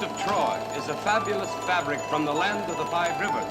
coast of Troy is a fabulous fabric from the land of the five rivers.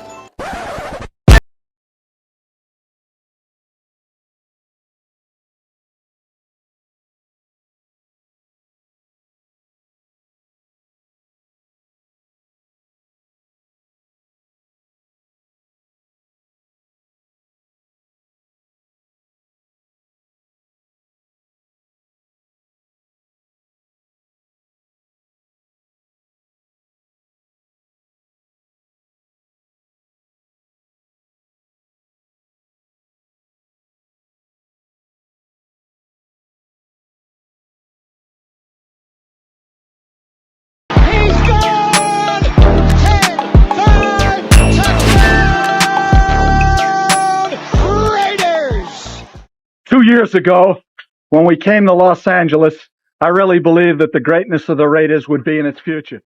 Years ago, when we came to Los Angeles, I really believed that the greatness of the Raiders would be in its future.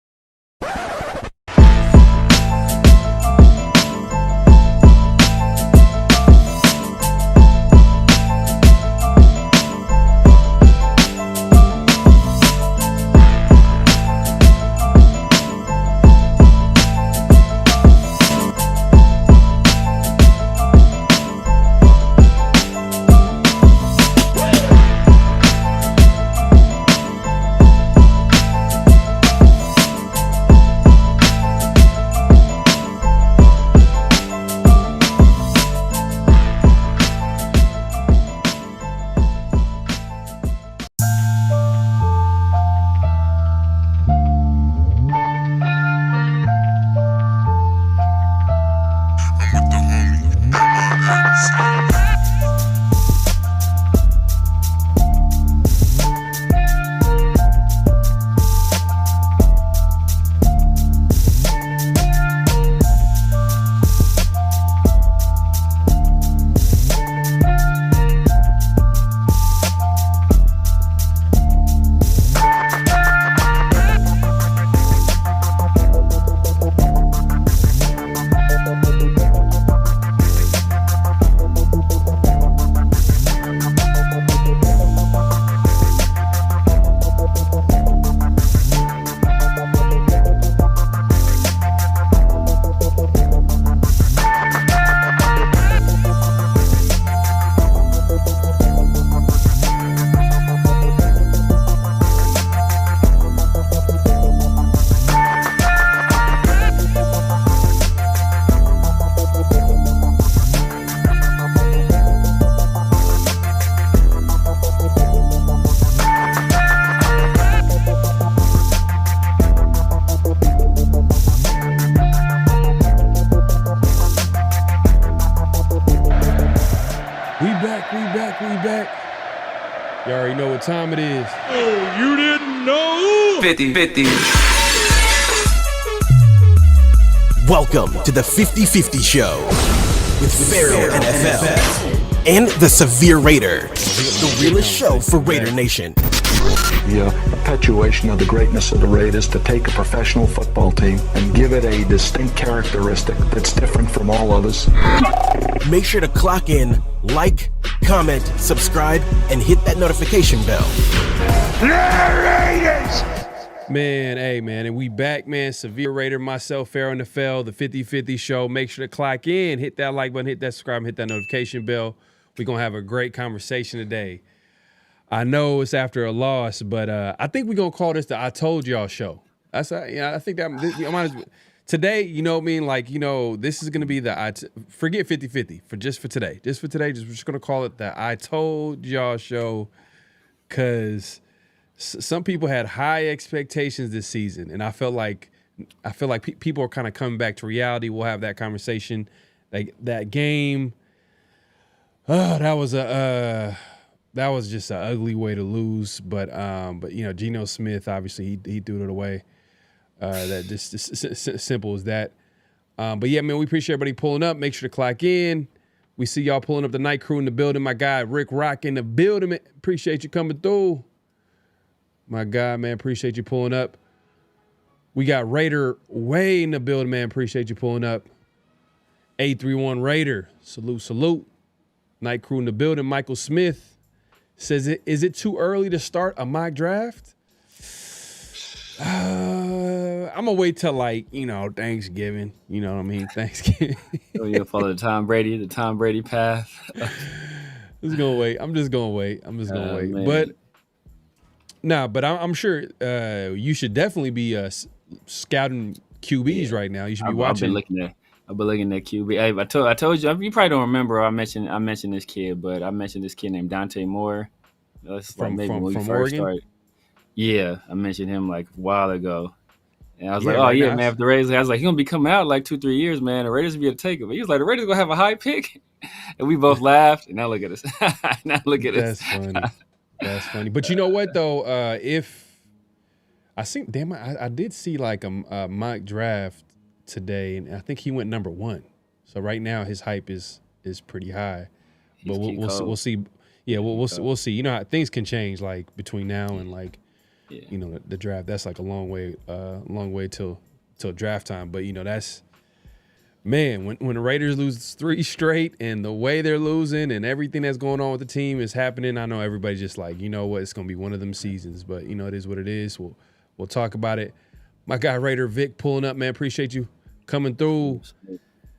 You already know what time it is. Oh, you didn't know? 50-50. Welcome to the 50-50 Show with PharoahNFL and the Severe Raider, the realest show for Raider Nation. The perpetuation of the greatness of the Raiders to take a professional football team and give it a distinct characteristic that's different from all others. Make sure to clock in, like, comment, subscribe, and hit that notification bell. Man, hey, man, and we back, man. Severe Raider, myself, PharoahNFL, the 50-50 Show. Make sure to clock in, hit that like button, hit that subscribe, and hit that notification bell. We're going to have a great conversation today. I know it's after a loss, but I think we're going to call this the I Told Y'all Show. I think that today, you know what I mean? Like, you know, this is going to be the forget 50-50 for today. Just for today, we're just going to call it the I Told Y'all Show, because some people had high expectations this season, and I feel like people are kind of coming back to reality. We'll have that conversation. Like that game, that was just an ugly way to lose. But you know, Gino Smith, obviously he threw it away. That just simple as that. But yeah, man, we appreciate everybody pulling up. Make sure to clock in. We see y'all pulling up, the night crew in the building. My guy Rick Rock in the building. Appreciate you coming through. My guy, man, appreciate you pulling up. We got Raider Way in the building, man. Appreciate you pulling up. 831 Raider. Salute. Night crew in the building. Michael Smith says, is it too early to start a mock draft? I'm gonna wait till like Thanksgiving. You know what I mean? Thanksgiving. So you'll follow the Tom Brady path. Just gonna wait. I'm just gonna wait. Man. But I'm sure you should definitely be scouting QBs right now. You should be watching. I've been looking at QB. Hey, I told you. You probably don't remember. I mentioned this kid, but I mentioned this kid named Dante Moore. That's from first Oregon. started. Yeah, I mentioned him like a while ago. And I was like, right man, if the Raiders, I was like, he's going to be coming out in like 2-3 years, man. The Raiders will be able to take him. But he was like, the Raiders going to have a high pick. And we both laughed. And now look at us. That's funny. That's funny. But you know what, though? If I think, I did see like a mock draft today, and I think he went number 1. So right now his hype is pretty high. But we'll see. Yeah, we'll see. You know how things can change like between now and like the draft. That's like a long way till draft time. But that's when the Raiders lose 3 straight and the way they're losing and everything that's going on with the team is happening. I know everybody's just like, you know what, it's gonna be one of them seasons. But it is what it is. We'll talk about it. My guy Raider Vic pulling up, man. Appreciate you coming through.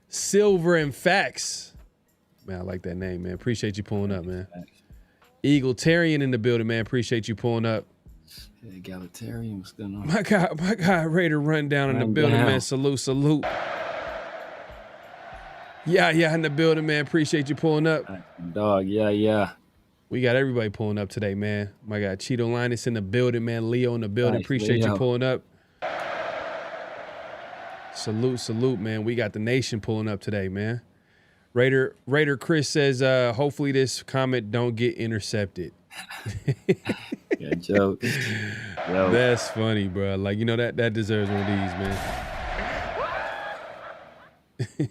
Silver and Facts. Man, I like that name, man. Appreciate you pulling up, man. Egalitarian in the building, man. Appreciate you pulling up. Egalitarian, what's going on? My guy Raider Rundown in the building, man. Salute. Yeah, in the building, man. Appreciate you pulling up. Dog, yeah. We got everybody pulling up today, man. My guy Cheeto Linus in the building, man. Leo in the building. Nice, Appreciate Leo. you pulling up. Salute, man. We got the nation pulling up today, man. Raider Chris says, hopefully this comment don't get intercepted. Yeah, joke. Yo. That's funny, bro. Like, that deserves one of these, man.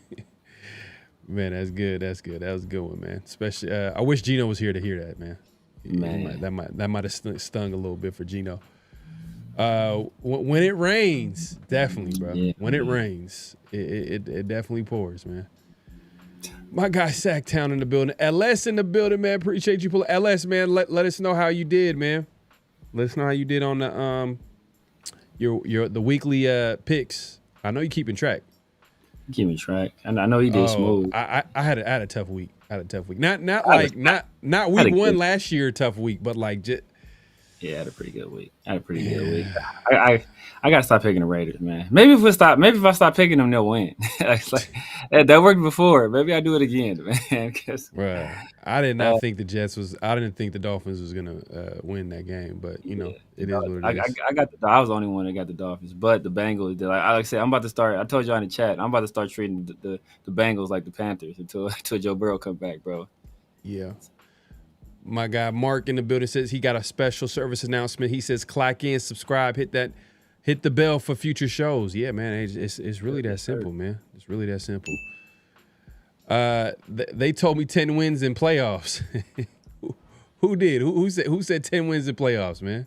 Man, that's good. That was a good one, man. Especially, I wish Gino was here to hear that, man. That might have stung a little bit for Gino. When it rains, definitely, bro. Yeah. When it rains, it definitely pours, man. My guy Sacktown in the building. LS in the building, man. Appreciate you pulling. LS, man, let us know how you did, man. Let us know how you did on the the weekly picks. I know you're keeping track. Keeping track. And I know he did smooth. I had a tough week. Not week 1 last year tough week, but like just. Yeah, I had a pretty good week. I gotta stop picking the Raiders, man. Maybe if I stop picking them, they'll win. That worked before. Maybe I do it again, man. Right. I did not think the Jets was. I didn't think the Dolphins was gonna win that game, but it is what it is. I was the only one that got the Dolphins, but the Bengals did. Like I said, I'm about to start. I told y'all in the chat, I'm about to start treating the Bengals like the Panthers until Joe Burrow come back, bro. Yeah. My guy Mark in the building says he got a special service announcement. He says, "Clack in, subscribe, hit the bell for future shows." Yeah, man, it's really that simple, man. It's really that simple. They told me 10 wins in playoffs. Who did? Who said 10 wins in playoffs, man?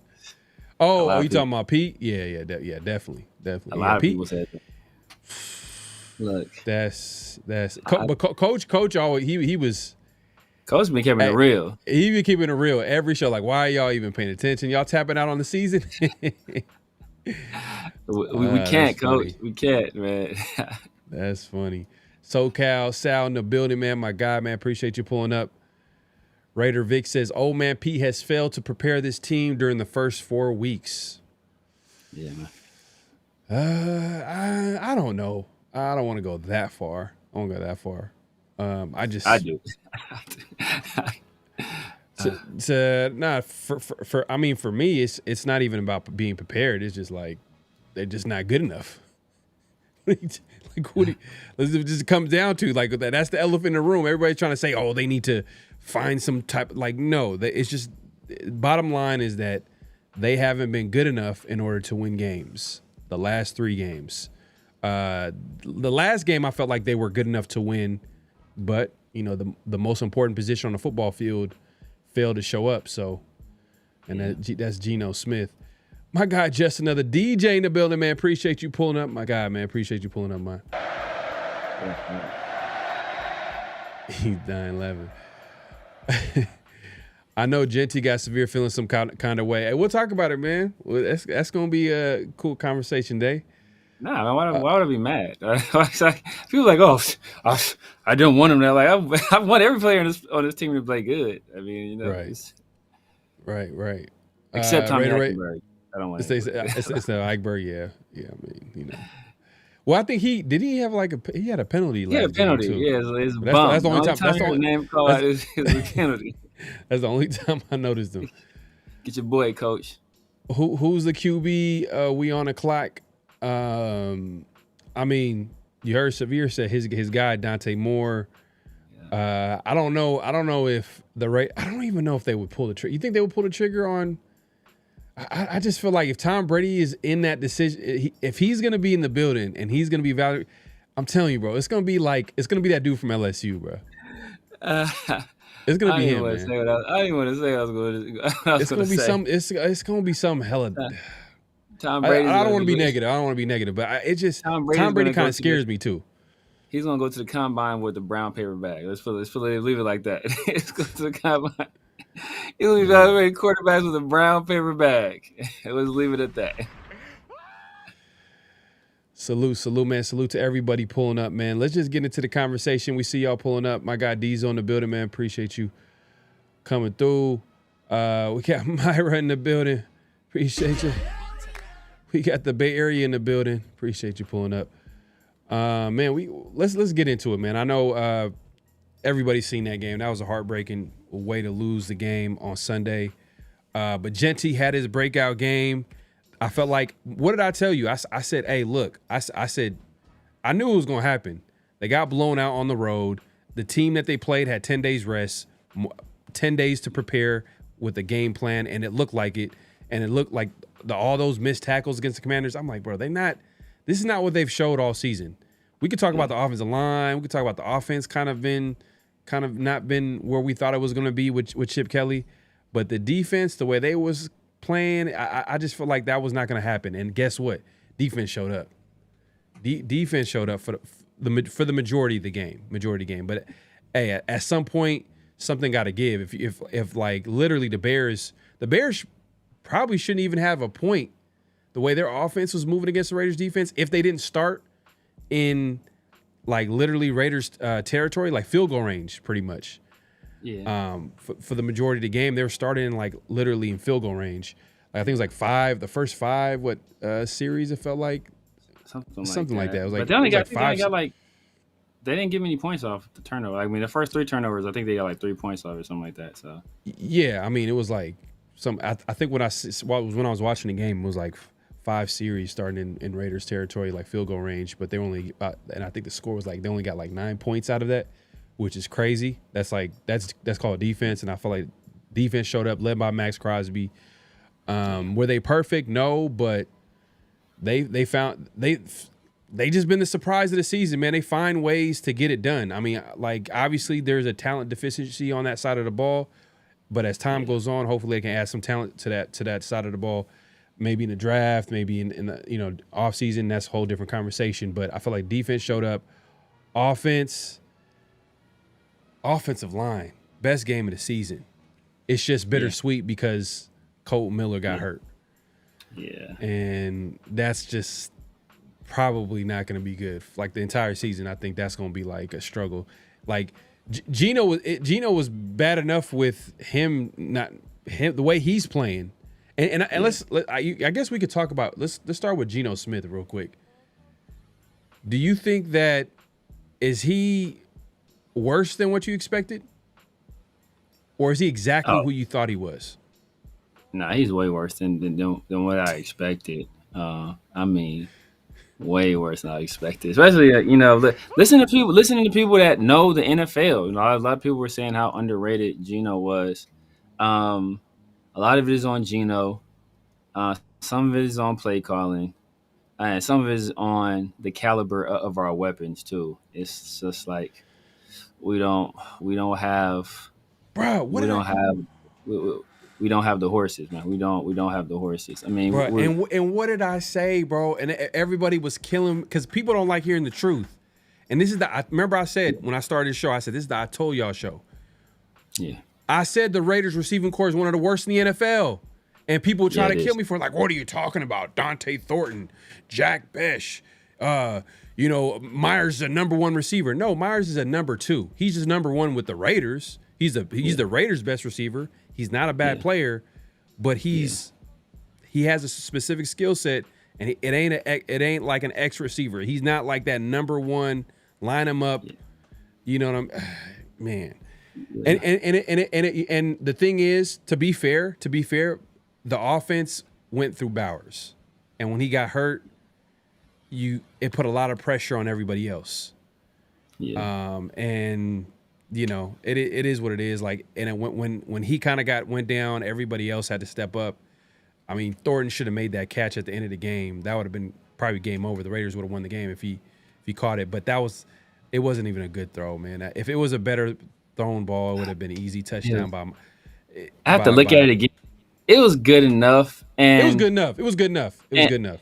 Oh, you talking about Pete? Yeah, definitely. A lot of Pete, people said that. Look, but Coach always he was. Coach been keeping it real. He been keeping it real every show. Like, why are y'all even paying attention? Y'all tapping out on the season? we can't, Coach. We can't, man. That's funny. SoCal, Sal in the building, man. My guy, man. Appreciate you pulling up. Raider Vic says, "Old man Pete has failed to prepare this team during the first 4 weeks." Yeah, man. I don't know. I don't want to go that far. I won't go that far. I do. For me, it's not even about being prepared. It's just like they're just not good enough. Like, it comes down to like that. That's the elephant in the room. Everybody's trying to say, "Oh, they need to find some type." Like, no, it's just bottom line is that they haven't been good enough in order to win games. The last 3 games, the last game I felt like they were good enough to win. But, the most important position on the football field failed to show up. So, and that's Gino Smith. My guy, just another DJ in the building, man. Appreciate you pulling up. My guy, man. Appreciate you pulling up, man. He's 9-11. I know Jeanty got severe feeling some kind of way. Hey, we'll talk about it, man. Well, that's going to be a cool conversation day. Nah, man, why would I be mad? People like, oh, I didn't want him there. Like I want every player on this team to play good. I mean, you know, Right. Except Tommy Raider, Hackenberg. I don't want it's no Eichberg, yeah. I mean, you know. Well, I think he have like he had a penalty last game. Yeah, penalty. Game too. Yeah, it's a bum. That's the only time. That's the only name call out is a penalty. That's the only time I noticed him. Get your boy, coach. Who's the QB? We on the clock. I mean, you heard Severe said his guy Dante Moore. Yeah. I don't know if I don't even know if they would pull the trigger. You think they would pull the trigger on? I just feel like if Tom Brady is in that decision, if he's going to be in the building and he's going to be valued, I'm telling you, bro, it's going to be that dude from LSU, bro. It's going to be him, man. I didn't want to say I was going to. It's going to be some. It's going to be some hella. Tom Brady. I don't want to be negative. But Tom Brady kind of scares me too. He's going to go to the combine with the brown paper bag. Let's leave it like that. Let's go to the combine. He'll be evaluating quarterbacks with a brown paper bag. Let's leave it at that. Salute, man. Salute to everybody pulling up, man. Let's just get into the conversation. We see y'all pulling up. My guy D's on the building, man. Appreciate you coming through. We got Myra in the building. Appreciate you. We got the Bay Area in the building. Appreciate you pulling up. Man, let's get into it, man. I know everybody's seen that game. That was a heartbreaking way to lose the game on Sunday. But Jeanty had his breakout game. I felt like, what did I tell you? I said, hey, look, I said, I knew it was going to happen. They got blown out on the road. The team that they played had 10 days rest, 10 days to prepare with a game plan, and it looked like it. And it looked like all those missed tackles against the Commanders. I'm like, bro, this is not what they've showed all season. We could talk about the offensive line. We could talk about the offense kind of not been where we thought it was going to be with Chip Kelly. But the defense, the way they was playing, I just feel like that was not going to happen. And guess what? Defense showed up. Defense showed up for the majority of the game. But hey, at some point, something got to give. If like literally the Bears probably shouldn't even have a point. The way their offense was moving against the Raiders defense, if they didn't start in like literally Raiders territory, like field goal range, pretty much. Yeah. For the majority of the game, they were starting like literally in field goal range. Like, I think it was like the first five series. It felt like something like that. It was like, but they only got they didn't give any points off the turnover. I mean, the first 3 turnovers, I think they got like 3 points off or something like that. So yeah, I mean, it was like I think when I was watching the game, it was like 5 series starting in Raiders territory, like field goal range, but they only and I think the score was like they only got like 9 points out of that, which is crazy. That's called defense, and I feel like defense showed up, led by Max Crosby. Were they perfect? No, but they just been the surprise of the season, man. They find ways to get it done. I mean, like obviously there's a talent deficiency on that side of the ball, but as time goes on, hopefully they can add some talent to that side of the ball. Maybe in the draft, maybe in the off season, that's a whole different conversation. But I feel like defense showed up. Offensive line, best game of the season. It's just bittersweet because Kolton Miller got hurt. Yeah. And that's just probably not going to be good. Like the entire season, I think that's going to be like a struggle. Like Gino was bad enough with the way he's playing. And I guess we could talk about let's start with Gino Smith real quick. Do you think that is he worse than what you expected, or is he exactly who you thought he was? Nah, he's way worse than what I expected. I mean, way worse than I expected. Especially listening to people that know the NFL. A lot of people were saying how underrated Gino was. A lot of it is on Gino. Some of it is on play calling. And some of it is on the caliber of our weapons too. It's just like we don't have the horses, man. We don't have the horses. I mean, and what did I say, bro? And everybody was killing because people don't like hearing the truth. And this is remember I said when I started the show, I said this is the I told y'all show. Yeah. I said the Raiders receiving corps is one of the worst in the NFL. And people try to kill me for like, what are you talking about? Dante Thornton, Jack Besh, Myers is a number 1 receiver. No, Myers is a number 2. He's just number 1 with the Raiders. He's the Raiders' best receiver. He's not a bad player, but he has a specific skill set, and it ain't like an X receiver. He's not like that number 1. Line him up. You know what I'm, man. And the thing is, to be fair, the offense went through Bowers, and when he got hurt, it put a lot of pressure on everybody else. Yeah. And it is what it is. Like, and it when he kind of went down, everybody else had to step up. I mean, Thornton should have made that catch at the end of the game. That would have been probably game over. The Raiders would have won the game if he caught it. But it wasn't even a good throw, man. If it was a better thrown ball, it would have been an easy touchdown. I have to look at it again. It was good enough. And it was good enough.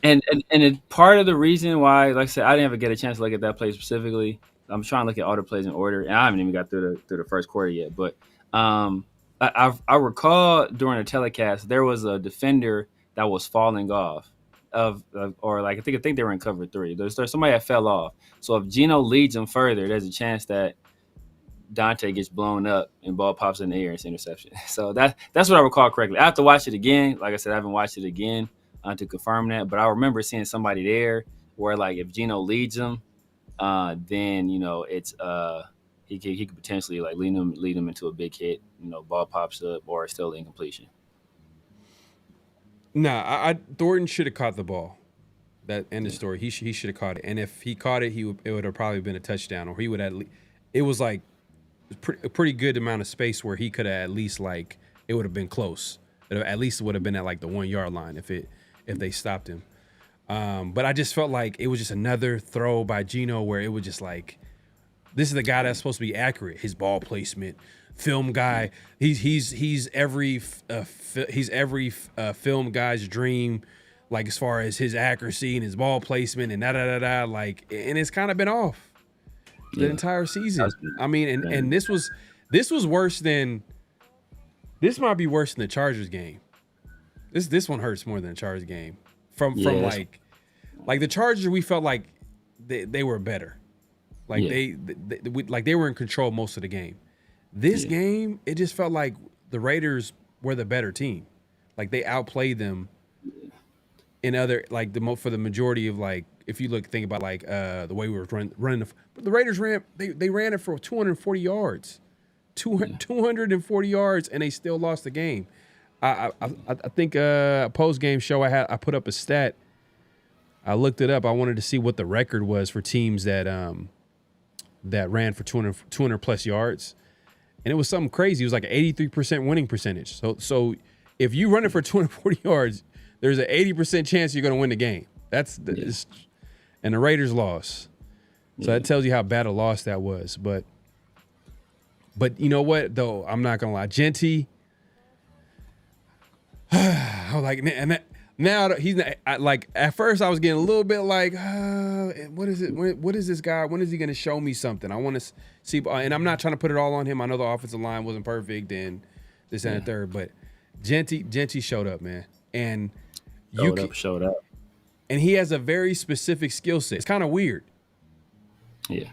And part of the reason why, like I said, I didn't ever get a chance to look at that play specifically. I'm trying to look at all the plays in order, and I haven't even got through the first quarter yet. But I recall during the telecast there was a defender that was falling off or like I think they were in cover 3. There's somebody that fell off. So if Gino leads them further, there's a chance that Dante gets blown up and ball pops in the air and it's interception. So that's what I recall correctly. I have to watch it again. Like I said, I haven't watched it again to confirm that. But I remember seeing somebody there where like if Gino leads them, then it's he could potentially like lead them into a big hit. Ball pops up or still incompletion. Nah, Thornton should have caught the ball. That end of story. He should have caught it, and if he caught it, it would have probably been a touchdown, or he would have. It was like a pretty good amount of space where he could have at least like it would have been close. At least it would have been at like the 1 yard line if they stopped him. But I just felt like it was just another throw by Gino where it was just like, this is the guy that's supposed to be accurate. His ball placement, film guy. He's every film guy's dream, like as far as his accuracy and his ball placement and like, and it's kind of been off the entire season. I mean, and this was worse than. This might be worse than the Chargers game. This one hurts more than the Chargers game. From like the Chargers, we felt like they were better. Like they were in control most of the game. This game, it just felt like the Raiders were the better team. Like they outplayed them in other like for the majority of like if you think about like the way we were running the Raiders ran it for 240 yards. 240 yards, and they still lost the game. I think a post-game show I put up a stat. I looked it up. I wanted to see what the record was for teams that ran for 200 plus yards, and it was something crazy. It was like an 83% winning percentage. So if you run it for 240 yards, there's an 80% chance you're going to win the game. And the Raiders lost. So that tells you how bad a loss that was. But you know what, though? I'm not going to lie. Jeanty, I was like, and now he's not, like, at first I was getting a little bit like, what is it? What is this guy? When is he going to show me something? I want to see. And I'm not trying to put it all on him. I know the offensive line wasn't perfect and this and the third. But Jeanty showed up, man. And showed up. And he has a very specific skill set. It's kind of weird. Yeah.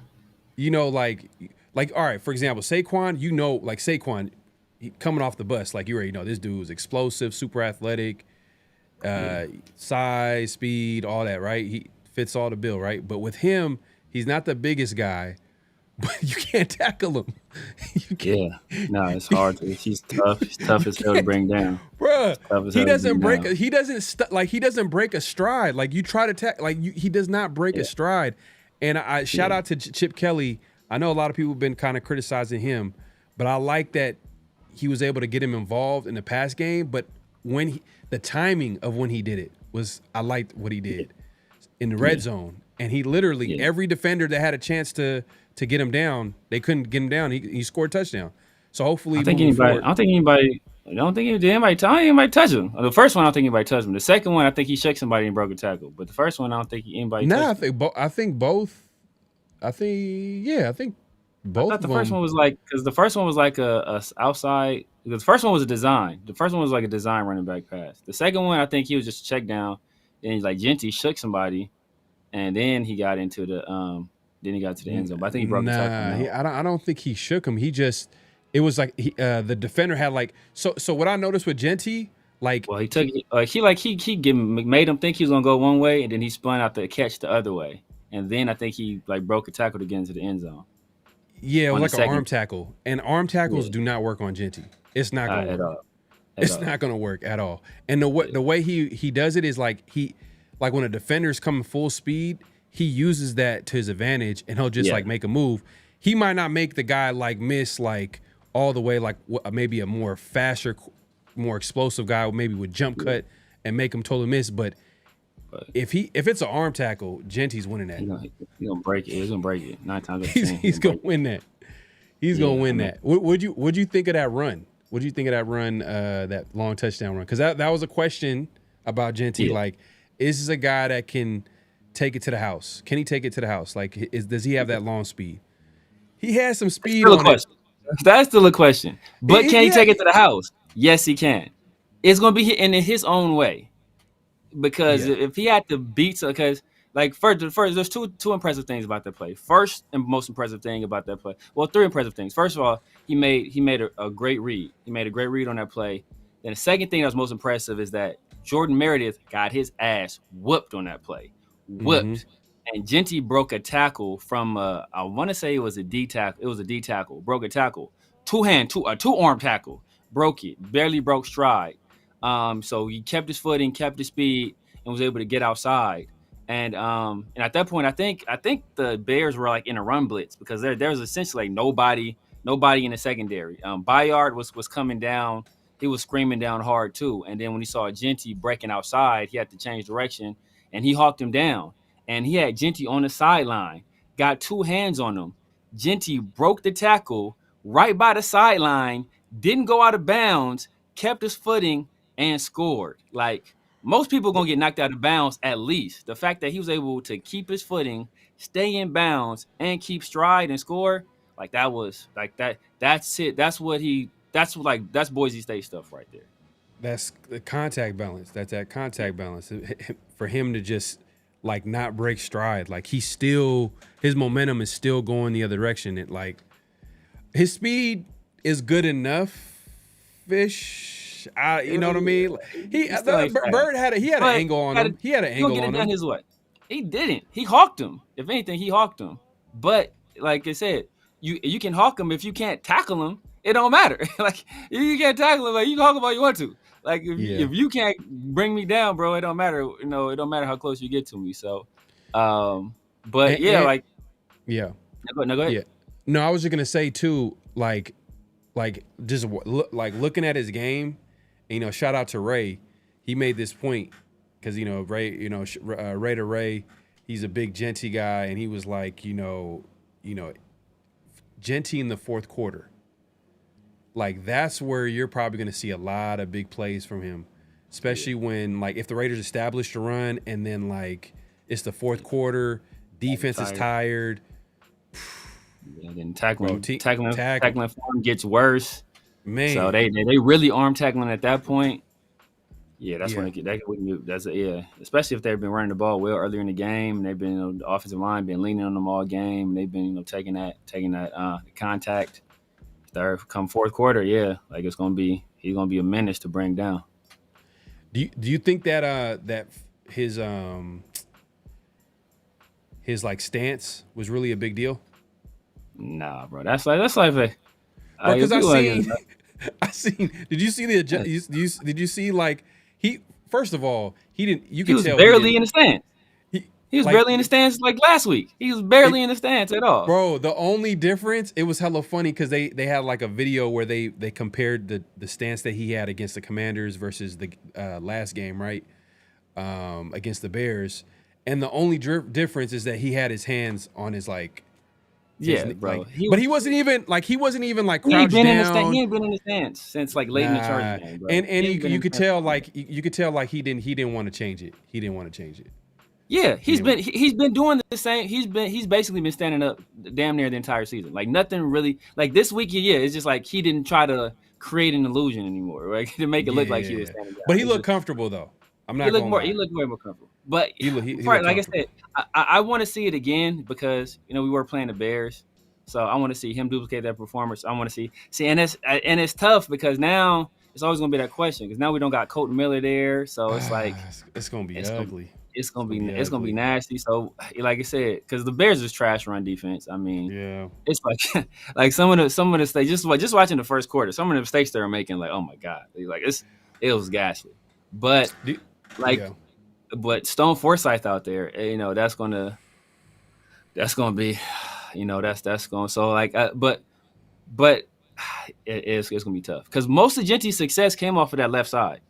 Like, all right, for example, Saquon, like Saquon, coming off the bus, like you already know, this dude is explosive, super athletic, size, speed, all that, right? He fits all the bill, right? But with him, he's not the biggest guy, but you can't tackle him. No, it's hard. He's tough. He's tough as hell to bring down. Bruh, he doesn't break a stride. Like you try to he does not break a stride. And I shout out to Chip Kelly. I know a lot of people have been kind of criticizing him, but I like that he was able to get him involved in the pass game. But the timing of when he did it I liked what he did in the red zone. And he literally, every defender that had a chance to get him down, they couldn't get him down. He scored a touchdown. So hopefully, I don't think anybody touched him. The first one, I don't think anybody touched him. The second one, I think he shook somebody and broke a tackle. But the first one, I don't think anybody touched him. I think both. I think Both thought of the first them. one was like because the first one was like a outside. Because the first one was a design. The first one was like a design running back pass. The second one, I think he was just a check down, and like Jeanty shook somebody, and then he got into the then he got to the end zone. But I think he broke the tackle. Nah, No. I don't think he shook him. He just, it was like the defender had like so. What I noticed with Jeanty, like Well, he took he made him think he was gonna go one way, and then he spun out the catch the other way, and then I think he like broke a tackle to get into the end zone. yeah, it On was the like an second- arm tackle, and arm tackles do not work on Jeanty. It's not gonna At work. all. It's not gonna work at all. And the way he does it is like when a defender's coming full speed, he uses that to his advantage, and he'll just like make a move. He might not make the guy like miss like all the way, like maybe a more faster, more explosive guy, maybe with jump cut and make him totally miss. But if it's an arm tackle, Jeanty's winning that. He's gonna break it. He's gonna break it 9 times out of 10. He's gonna win that. He's gonna win that. What'd you think of that run? What do you think of that run, that long touchdown run? Because that was a question about Jeanty. Yeah. Like, is this a guy that can take it to the house? Can he take it to the house? Like, does he have that long speed? He has some speed Still a on it. question. That's still a question. But can he Yeah. take it to the house? Yes, he can. It's gonna be in his own way. Because if he had to beat, because like first, there's two impressive things about that play. First and most impressive thing about that play. Well, 3 impressive things. First of all, he made a great read. He made a great read on that play. Then the second thing that was most impressive is that Jordan Meredith got his ass whooped on that play. Whooped. Mm-hmm. And Jeanty broke a tackle from I want to say it was a D tackle. It was a D tackle. Broke a tackle. Two arm tackle. Broke it. Barely broke stride. So he kept his footing, kept his speed, and was able to get outside. And at that point, I think the Bears were like in a run blitz because there was essentially like nobody in the secondary. Bayard was coming down. He was screaming down hard too. And then when he saw Jeanty breaking outside, he had to change direction, and he hawked him down. And he had Jeanty on the sideline, got 2 hands on him. Jeanty broke the tackle right by the sideline, didn't go out of bounds, kept his footing, and scored. Like, most people are going to get knocked out of bounds at least. The fact that he was able to keep his footing, stay in bounds, and keep stride and score, like that was like that. That's it. That's Boise State stuff right there. That's the contact balance. That's that contact balance for him to just like not break stride. Like his momentum is still going the other direction. It like his speed is good enough. You know what I mean? Bird had an angle on him. He had an angle on him. His way. He didn't. He hawked him. If anything, he hawked him. But like I said, you can hawk him if you can't tackle him. It don't matter. Like you can't tackle him. Like you can hawk him all you want to. Like if you can't bring me down, bro, it don't matter. You know, it don't matter how close you get to me. So, No, go ahead. Yeah. No, I was just gonna say too, like just like looking at his game. You know, shout out to Ray. He made this point because Ray, Ray to Ray, he's a big Jeanty guy, and he was like, Jeanty in the fourth quarter. Like that's where you're probably going to see a lot of big plays from him, especially when like if the Raiders establish the run and then like it's the fourth quarter, defense is tired. And then tackling form gets worse. Man, so they really arm tackling at that point. Yeah, that's when especially if they've been running the ball well earlier in the game, and they've been the offensive line been leaning on them all game, and they've been taking that contact. Third come fourth quarter, like he's gonna be a menace to bring down. Do you think that that his like stance was really a big deal? Nah, bro, that's like because I seen. Did you see did you see like he? First of all, he didn't. You could tell he was barely in the stance. He was barely in the stance like last week. He was barely in the stance at all. Bro, the only difference, it was hella funny because they had like a video where they compared the stance that he had against the Commanders versus the last game, right? Against the Bears. And the only difference is that he had his hands on his like bro. But he wasn't even like crouched down. He ain't been in the stance since like late in the Chargers game, bro. And you could tell like he didn't want to change it. He didn't want to change it. Yeah, he's been doing the same. He's basically been standing up damn near the entire season. Like nothing really. Like this week, yeah, it's just like he didn't try to create an illusion anymore, right? To make it look like he was standing down. But he looked comfortable though. I'm not. He looked way more comfortable. But he looked like I said, I want to see it again because we were playing the Bears, so I want to see him duplicate that performance. I want to see, and it's tough because now it's always gonna be that question because now we don't got Kolton Miller there, so it's like it's gonna be ugly. It's gonna be nasty. So, like I said, because the Bears is trash run defense. I mean, yeah, it's like like some of the mistakes. Just watching the first quarter, some of the mistakes they were making, like, oh my god, like it was ghastly. But but Stone Forsythe out there, that's gonna be, that's going. So like, but it's gonna be tough because most of Jeanty's success came off of that left side.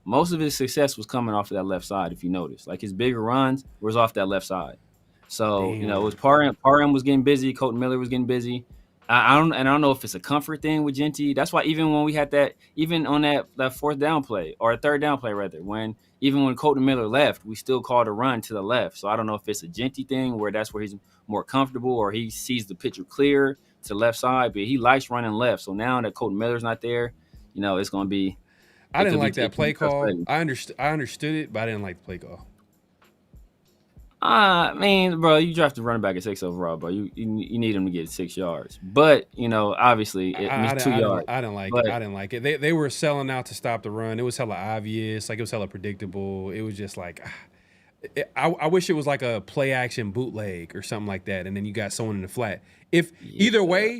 Most of his success was coming off of that left side, if you notice. Like his bigger runs was off that left side. So, it was Parham was getting busy, Kolton Miller was getting busy. I don't know if it's a comfort thing with Jeanty. That's why even when we had even on that fourth down play, or a third down play rather, when Kolton Miller left, we still called a run to the left. So I don't know if it's a Jeanty thing where that's where he's more comfortable or he sees the picture clear to the left side, but he likes running left. So now that Kolton Miller's not there, it's going to be. I didn't like that play call. I understood it, but I didn't like the play call. I mean, bro, you drafted running back at 6 overall, bro. You need him to get 6 yards, but obviously it's 2 yards. I didn't like it. They were selling out to stop the run. It was hella obvious, like it was hella predictable. It was just like, I wish it was like a play action bootleg or something like that, and then you got someone in the flat. If either way,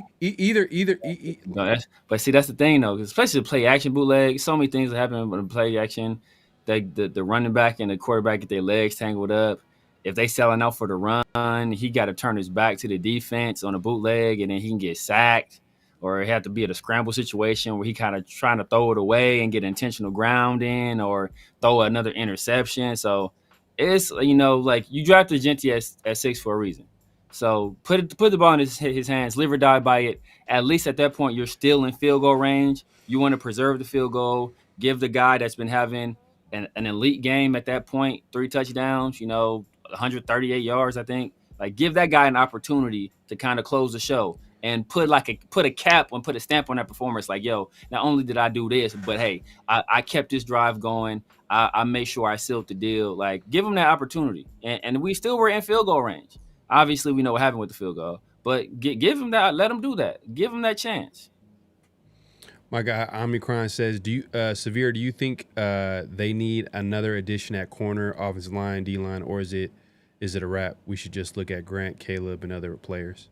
but see, that's the thing though, especially the play action bootleg. So many things that happen with the play action. The running back and the quarterback get their legs tangled up. If they selling out for the run, he got to turn his back to the defense on a bootleg, and then he can get sacked, or it have to be at a scramble situation where he kind of trying to throw it away and get intentional grounding or throw another interception. So it's like you drafted Jeanty at 6 for a reason. So put the ball in his hands, live or die by it. At least at that point, you're still in field goal range. You want to preserve the field goal. Give the guy that's been having an elite game at that point, 3 touchdowns, 138 yards, I think. Like, give that guy an opportunity to kind of close the show and put a stamp on that performance. Like, yo, not only did I do this, but hey, I kept this drive going. I made sure I sealed the deal. Like, give him that opportunity. And we still were in field goal range. Obviously, we know what happened with the field goal, but give him that. Let him do that. Give him that chance. My guy Omicron says, Severe, do you think they need another addition at corner, offensive line, D-line, or is it a wrap? We should just look at Grant, Caleb, and other players.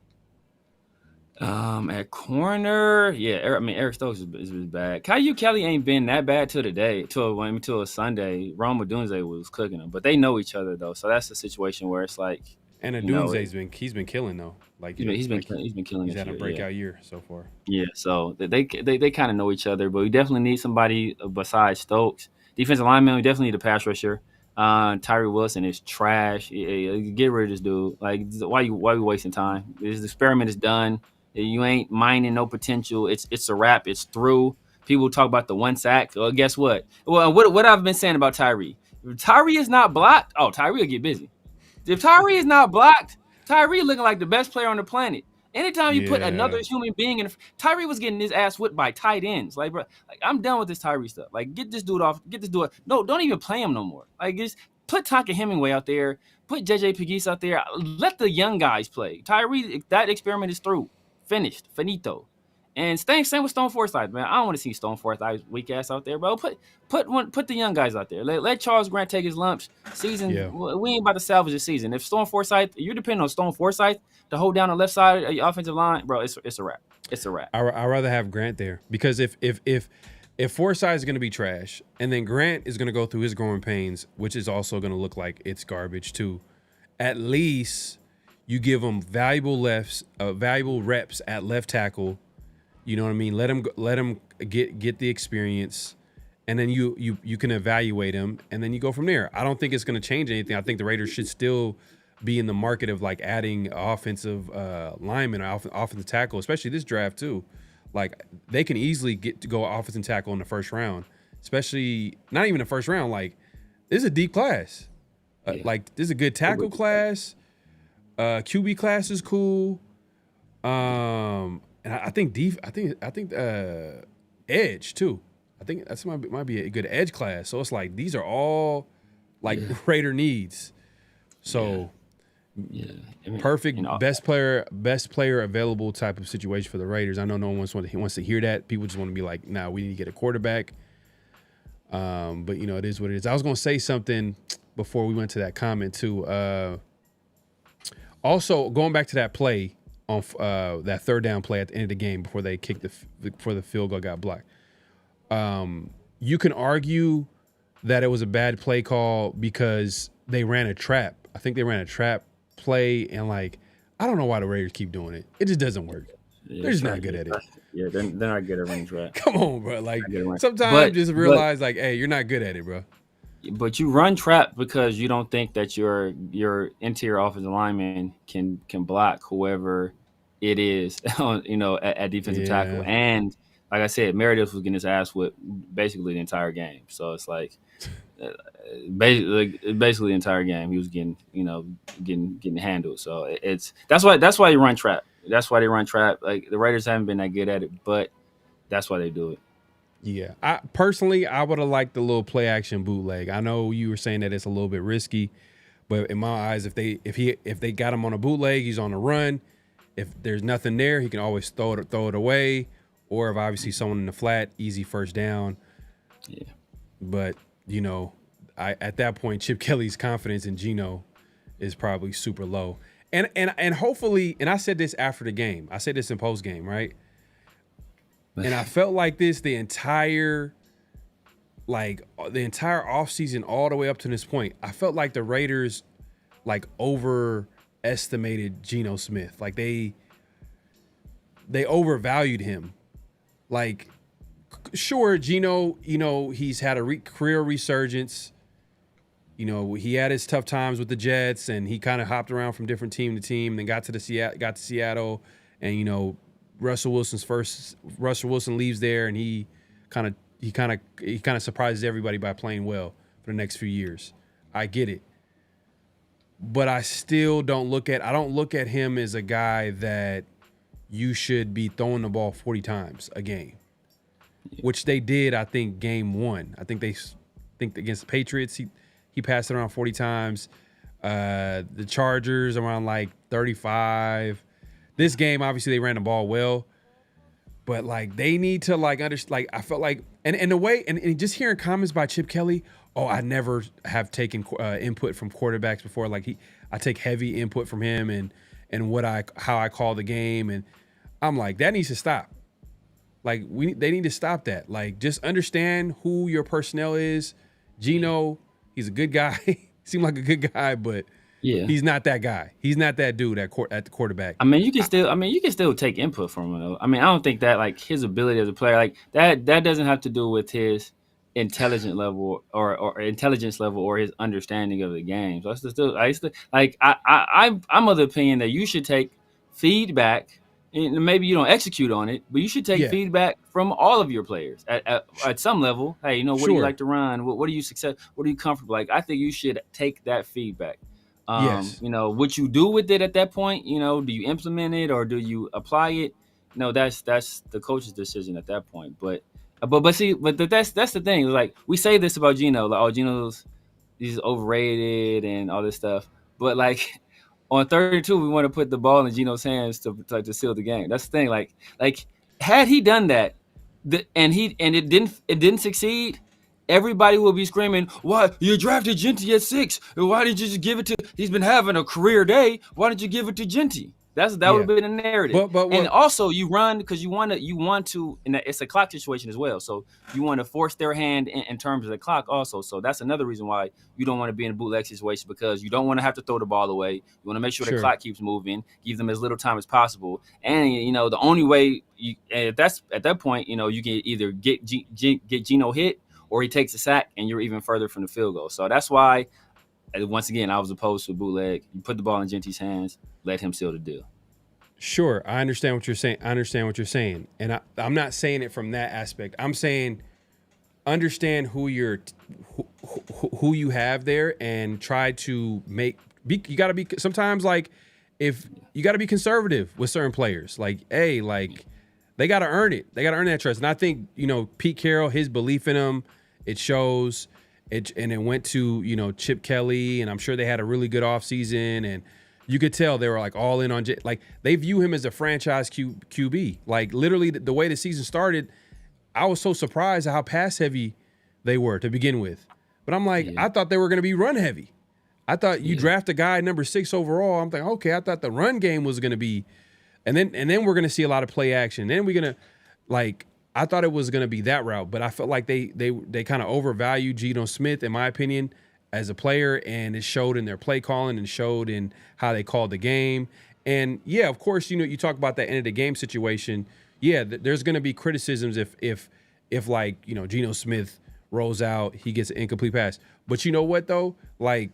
At corner, yeah. Eric Stokes is bad. Caillou Kelly ain't been that bad till a Sunday. Rome Odunze was cooking him, but they know each other though, so that's a situation where it's like. And Odunze's been killing though. Like he's been killing. He's had a breakout year so far. Yeah, so they kind of know each other, but we definitely need somebody besides Stokes. Defensive lineman, we definitely need a pass rusher. Tyree Wilson is trash. Get rid of this dude. Like, why you wasting time? This experiment is done. You ain't mining no potential. It's a wrap. It's through. People talk about the 1 sack. Well, guess what? Well, what I've been saying about Tyree. If Tyree is not blocked, Tyree will get busy. If Tyree is not blocked, Tyree looking like the best player on the planet. Anytime you put another human being in, Tyree was getting his ass whipped by tight ends. Like, bro, I'm done with this Tyree stuff. Like, get this dude off. Get this dude. No, don't even play him no more. Like, just put Tonka Hemingway out there. Put JJ Pegues out there. Let the young guys play. Tyree, that experiment is through. Finished. Finito. And same with Stone Forsythe, man. I don't want to see Stone Forsythe weak ass out there, bro. Put the young guys out there. Let Charles Grant take his lumps. We ain't about to salvage the season. If Stone Forsythe, you're depending on Stone Forsythe to hold down the left side of your offensive line, bro. It's a wrap. It's a wrap. I'd rather have Grant there because if Forsythe is going to be trash, and then Grant is going to go through his growing pains, which is also going to look like it's garbage too. At least you give him valuable reps at left tackle. You know what I mean? Let him get the experience, and then you can evaluate him, and then you go from there. I don't think it's going to change anything. I think the Raiders should still be in the market of like adding offensive lineman or offensive tackle, especially this draft too. Like, they can easily get to go offensive tackle in the first round, especially not even the first round. Like, this is a deep class. Like this is a good tackle class. QB class is cool. And I think edge too. I think that's might be a good edge class. So it's like these are all like Raider needs. So I mean, perfect best player available type of situation for the Raiders. I know no one wants to hear that. People just want to be like, nah, we need to get a quarterback. But you know, it is what it is. I was gonna say something before we went to that comment too. Also, going back to that play on that third down play at the end of the game before they kicked before the field goal got blocked. You can argue that it was a bad play call because they ran a trap. I think they ran a trap play, and like I don't know why the Raiders keep doing it. It just doesn't work. They're just not good at it. Yeah, they're not good at running trap. Come on, bro. Like sometimes just realize like, hey, you're not good at it, bro. But you run trap because you don't think that your interior offensive lineman can block whoever it is on, you know, at defensive tackle. And like I said, Meredith was getting his ass whipped basically the entire game. So it's like basically the entire game he was getting handled. So that's why you run trap. That's why they run trap. Like the Raiders haven't been that good at it, but that's why they do it. Yeah, I would have liked the little play action bootleg. I know you were saying that it's a little bit risky, but in my eyes, if they got him on a bootleg, he's on a run. If there's nothing there, he can always throw it away. Or if obviously someone in the flat, easy first down. Yeah. But you know, at that point, Chip Kelly's confidence in Gino is probably super low. And hopefully, and I said this after the game. I said this in post game, right? And I felt like this the entire offseason all the way up to this point. I felt like the Raiders like overestimated Gino Smith. Like they overvalued him. Like, sure, Gino, you know, he's had a career resurgence. You know, he had his tough times with the Jets, and he kind of hopped around from different team to team, and then got to Seattle, and you know, Russell Wilson leaves there, and he kind of surprises everybody by playing well for the next few years. I get it, but I still don't look at him as a guy that you should be throwing the ball 40 times a game, which they did. I think game 1. I think against the Patriots, he passed it around 40 times. The Chargers around like 35. This game, obviously, they ran the ball well, but like they need to like understand. Like I felt like, and the way, and just hearing comments by Chip Kelly. Oh, I never have taken input from quarterbacks before. Like I take heavy input from him and how I call the game, and I'm like that needs to stop. Like they need to stop that. Like just understand who your personnel is. Gino, he's a good guy. Seemed like a good guy, but. Yeah, he's not that guy. He's not that dude at the quarterback. I mean, you can still take input from him. Though. I mean, I don't think that like his ability as a player, like that doesn't have to do with his intelligence level or his understanding of the game. So I'm of the opinion that you should take feedback, and maybe you don't execute on it, but you should take feedback from all of your players at some level. Hey, you know, what do you like to run? What are you What are you comfortable? Like, I think you should take that feedback. You know, what you do with it at that point, you know, do you implement it or do you apply it? No, that's the coach's decision at that point. But that's the thing. Like we say this about Gino, like, oh, he's overrated and all this stuff. But like on 32, we want to put the ball in Gino's hands to seal the game. That's the thing. Like had he done that, and it didn't succeed, everybody will be screaming, "Why you drafted Jeanty at 6? Why did you just give it to? He's been having a career day. Why did you give it to Jeanty?" That would have been the narrative. And also, you run because you want to, and it's a clock situation as well. So you want to force their hand in terms of the clock also. So that's another reason why you don't want to be in a bootleg situation, because you don't want to have to throw the ball away. You want to make sure the clock keeps moving, give them as little time as possible. And you know, the only way at that point, you know, you can either get Gino hit, or he takes a sack and you're even further from the field goal. So that's why, once again, I was opposed to a bootleg. You put the ball in Jeanty's hands, let him seal the deal. Sure, I understand what you're saying. And I'm not saying it from that aspect. I'm saying understand who you have there and try to you got to be sometimes like if you got to be conservative with certain players. Like, hey, like they got to earn it. They got to earn that trust. And I think, Pete Carroll, his belief in him, it shows. And it went to, Chip Kelly, and I'm sure they had a really good offseason, and you could tell they were like all in on like they view him as a franchise QB. Like literally the way the season started, I was so surprised at how pass heavy they were to begin with. But I'm like, I thought they were going to be run heavy. I thought you draft a guy number 6 overall. I'm thinking, okay, I thought the run game was going to be, and then we're going to see a lot of play action. Then we're going to I thought it was going to be that route, but I felt like they kind of overvalued Gino Smith, in my opinion, as a player, and it showed in their play calling and showed in how they called the game. And yeah, of course, you talk about that end of the game situation. Yeah, there's going to be criticisms if Gino Smith rolls out, he gets an incomplete pass. But you know what though? Like,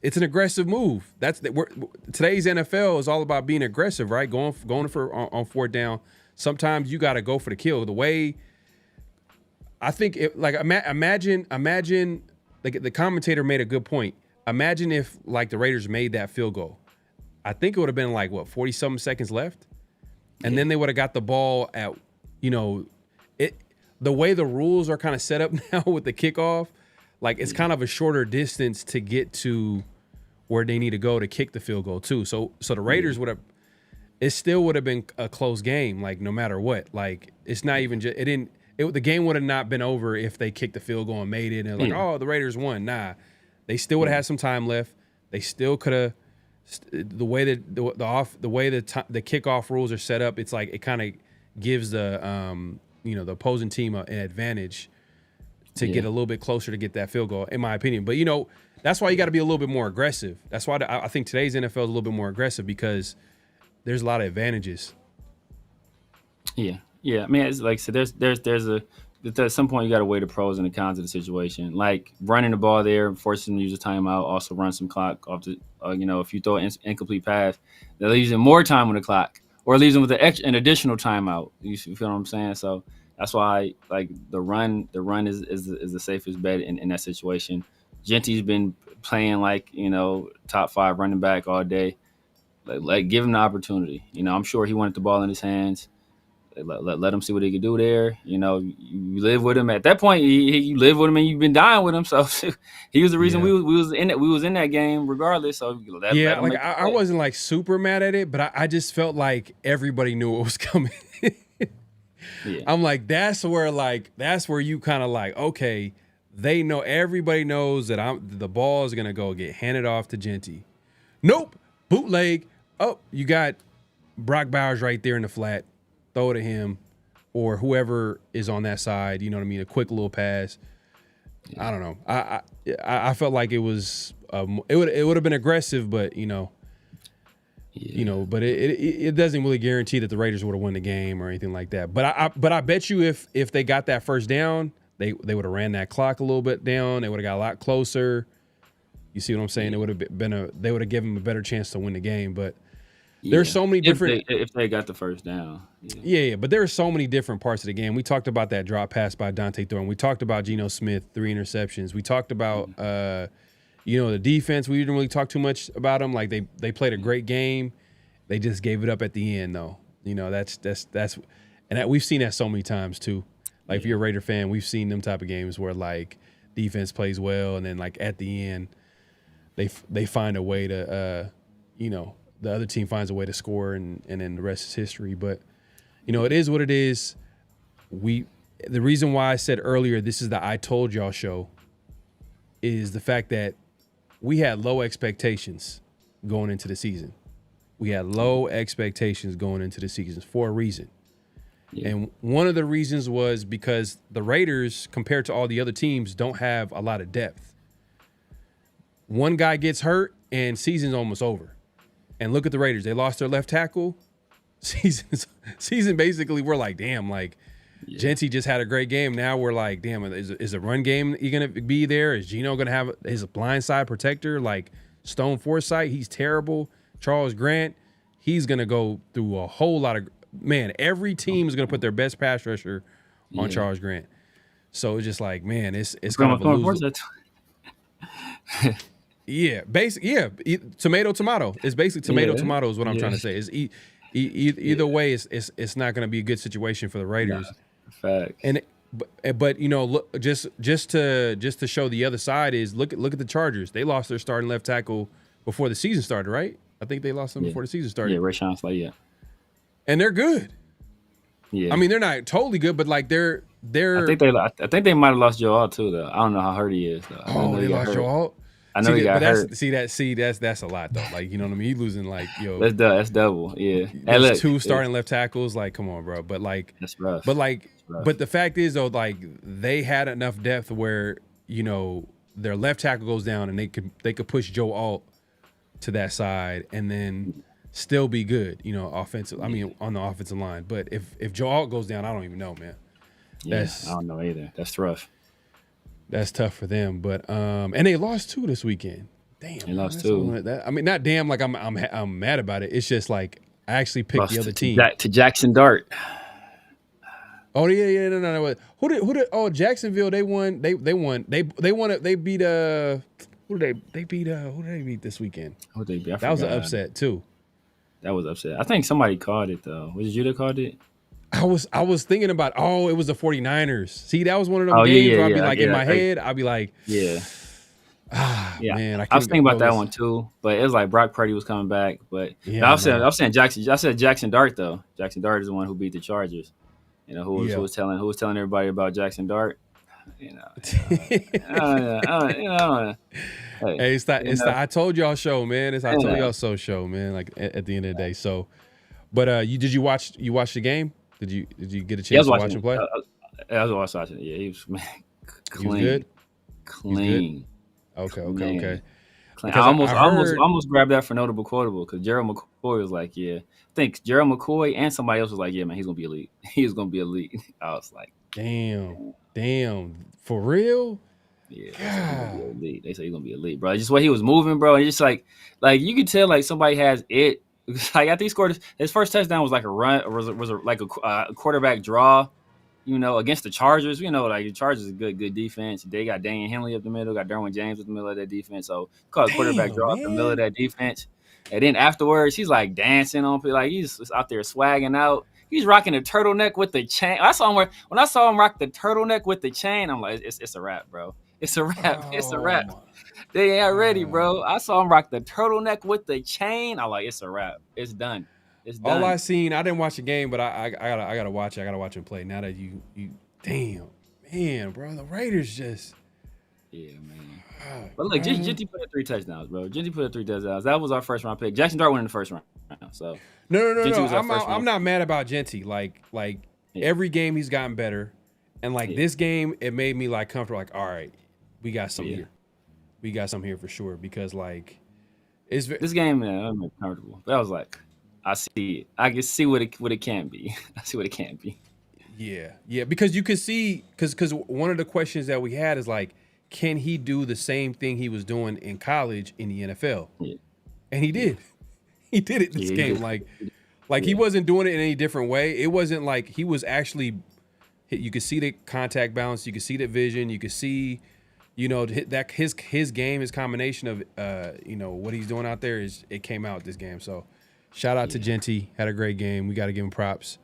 it's an aggressive move. Today's NFL is all about being aggressive, right? Going for on 4th down. Sometimes you got to go for the kill. The way I think, imagine like the commentator made a good point. Imagine if like the Raiders made that field goal. I think it would have been like 40-something seconds left, and then they would have got the ball at, the way the rules are kind of set up now with the kickoff, like it's kind of a shorter distance to get to where they need to go to kick the field goal too. So the Raiders would have. It still would have been a close game, like no matter what. Like it's not even just the game would have not been over if they kicked the field goal and made it. And the Raiders won. Nah, they still would have had some time left. They still could have. The way that the kickoff rules are set up, it's like it kind of gives the the opposing team an advantage to get a little bit closer to get that field goal, in my opinion. But that's why you got to be a little bit more aggressive. That's why I think today's NFL is a little bit more aggressive because there's a lot of advantages. Yeah. I mean, it's like so. At some point you got to weigh the pros and the cons of the situation. Like running the ball there, forcing them to use a timeout, also run some clock off the. If you throw an incomplete pass, that leaves them more time on the clock, or leaves them with an additional timeout. You feel what I'm saying? So that's why like the run is the safest bet in that situation. Jeanty's been playing like top 5 running back all day. Like give him the opportunity. I'm sure he wanted the ball in his hands. Let him see what he could do there. You live with him at that point. You live with him and you've been dying with him. So he was the reason we was in it. We was in that game regardless. So I wasn't like super mad at it, but I just felt like everybody knew what was coming. I'm like that's where you kind of like okay, they know, everybody knows that the ball is gonna go get handed off to Jeanty. Nope, bootleg. Oh, you got Brock Bowers right there in the flat. Throw it to him or whoever is on that side. You know what I mean? A quick little pass. Yeah. I don't know. I felt like it was it would have been aggressive, but but it doesn't really guarantee that the Raiders would have won the game or anything like that. But I bet you if they got that first down, they would have ran that clock a little bit down. They would have got a lot closer. You see what I'm saying? It would have they would have given them a better chance to win the game, but. There's so many different. If they got the first down. Yeah. But there are so many different parts of the game. We talked about that drop pass by Dante Thorne. We talked about Geno Smith, 3 interceptions. We talked about, the defense. We didn't really talk too much about them. Like they played a great game. They just gave it up at the end, though. And we've seen that so many times too. Like if you're a Raider fan, we've seen them type of games where like defense plays well, and then like at the end, they find a way to, the other team finds a way to score, and then the rest is history. But, it is what it is. The reason why I said earlier this is the I Told Y'all show is the fact that we had low expectations going into the season. We had low expectations going into the season for a reason. Yeah. And one of the reasons was because the Raiders, compared to all the other teams, don't have a lot of depth. One guy gets hurt, and season's almost over. And look at the Raiders. They lost their left tackle. Season basically, we're like, damn, like, Jeanty just had a great game. Now we're like, damn, is the run game going to be there? Is Gino going to have his blindside protector? Like, Stone Forsythe, he's terrible. Charles Grant, he's going to go through a whole lot of – man, every team is going to put their best pass rusher on Charles Grant. So it's just like, man, it's kind of a lose. Yeah, tomato. It's basically tomato is what I'm trying to say. Is either way, it's not going to be a good situation for the Raiders. Facts. And but look, just to show the other side is look at the Chargers. They lost their starting left tackle before the season started, right? I think they lost them before the season started. Yeah, Rashawn Slater, yeah. And they're good. Yeah. I mean, they're not totally good, but like they're. I think they might have lost Joe Alt too, though. I don't know how hurt he is, though. Oh, they lost Joe Alt. I know he got hurt. That's a lot though. Like, you know what I mean? He's losing like, That's double. Yeah. Hey, look, two starting left tackles. Like, come on, bro. But like, that's rough. But like, but the fact is though, like they had enough depth where their left tackle goes down and they could push Joe Alt to that side and then still be good. Offensive. I mean, on the offensive line. But if Joe Alt goes down, I don't even know, man. I don't know either. That's rough. That's tough for them, but and they lost 2 this weekend. Damn, they lost 2. I mean, not damn. Like I'm mad about it. It's just like I actually picked the other team to Jackson Dart. Oh yeah, no. Who did? Oh, Jacksonville. They won. They won. They won. They beat who did they beat? Who did they beat this weekend? Who did they beat? That was an upset too. That was upset. I think somebody called it though. Was it you that called it? I was thinking about, it was the 49ers. See, that was one of them games where I'd be like, in my head, I'd be like, man. I was thinking about that one too, but it was like Brock Purdy was coming back. But I was saying Jackson. I said Jackson Dart though. Jackson Dart is the one who beat the Chargers. Who was telling everybody about Jackson Dart. Hey, it's I told y'all show, man. I told y'all so show, man. Like at the end of the day. So, but did you watch the game? Did you get a chance to watch him play? I was watching it. Yeah, he was clean. He was good? Clean. Okay. Clean. I almost grabbed that for notable quotable because Gerald McCoy was like, I think Gerald McCoy and somebody else was like, yeah, man, he's gonna be elite. He's gonna be elite. I was like, damn, for real? Yeah, elite. They say he's gonna be elite, bro. Just the way he was moving, bro, and just like you could tell like somebody has it. Like after he scored his first touchdown was like a run, or was like a quarterback draw, against the Chargers. Like the Chargers is a good defense. They got Daniel Henley up the middle, got Derwin James up the middle of that defense. So called quarterback draw up the middle of that defense. And then afterwards, he's like dancing on people, like he's out there swagging out. He's rocking a turtleneck with the chain. When I saw him rock the turtleneck with the chain, I'm like, it's a wrap, bro. It's a wrap. It's a wrap. They ain't ready, bro. I saw him rock the turtleneck with the chain. I'm like, it's a wrap. It's done. It's done. All I seen, I didn't watch the game, but I gotta watch it. I gotta watch him play. Now that you damn, man, bro, the Raiders just. Yeah, man. But look, Jeanty put up 3 touchdowns, bro. Jeanty put up 3 touchdowns. That was our first round pick. Jackson Dart went in the first round. So no. I'm not mad about Jeanty. Like every game he's gotten better, and this game it made me like comfortable. Like, all right, we got something here. We got something here for sure because it's this game, man, I'm comfortable. But I was like, I see it. I can see what it can be. I see what it can be. Yeah, because you can see because one of the questions that we had is like, can he do the same thing he was doing in college in the NFL? Yeah. And he did. He did it this game. He wasn't doing it in any different way. It wasn't like he was actually. You could see the contact balance. You could see the vision. You could see. That his game, his combination of what he's doing out there it came out this game. So shout out to Jeanty, had a great game. We got to give him props.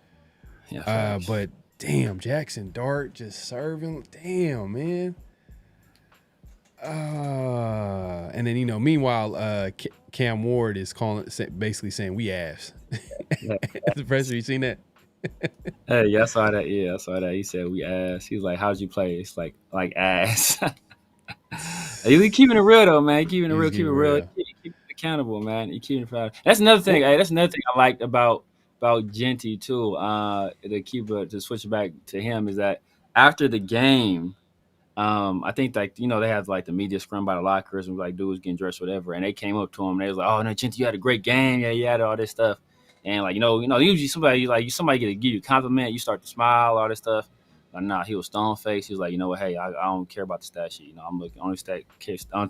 Yeah, but damn, Jackson Dart just serving. Damn, man. And then meanwhile, Cam Ward is basically saying we ass. As a pressure, you seen that? Hey, yeah, I saw that. Yeah, I saw that. He said we ass. He was like, "How'd you play?" It's like ass. He's keeping it real though, man. Keeping it real. Keep it accountable, man. He keeping it proud. That's another thing. Hey, that's another thing I liked about Jeanty too. To switch back to him is that after the game, I think they had like the media scrum by the lockers and like dudes getting dressed, whatever, and they came up to him and they was like, "Oh no, Jeanty, you had a great game. Yeah, you had all this stuff." And usually somebody give you a compliment, you start to smile, all this stuff. But nah, he was stone faced. He was like, you know what, hey, I don't care about the stat sheet. I'm looking only thing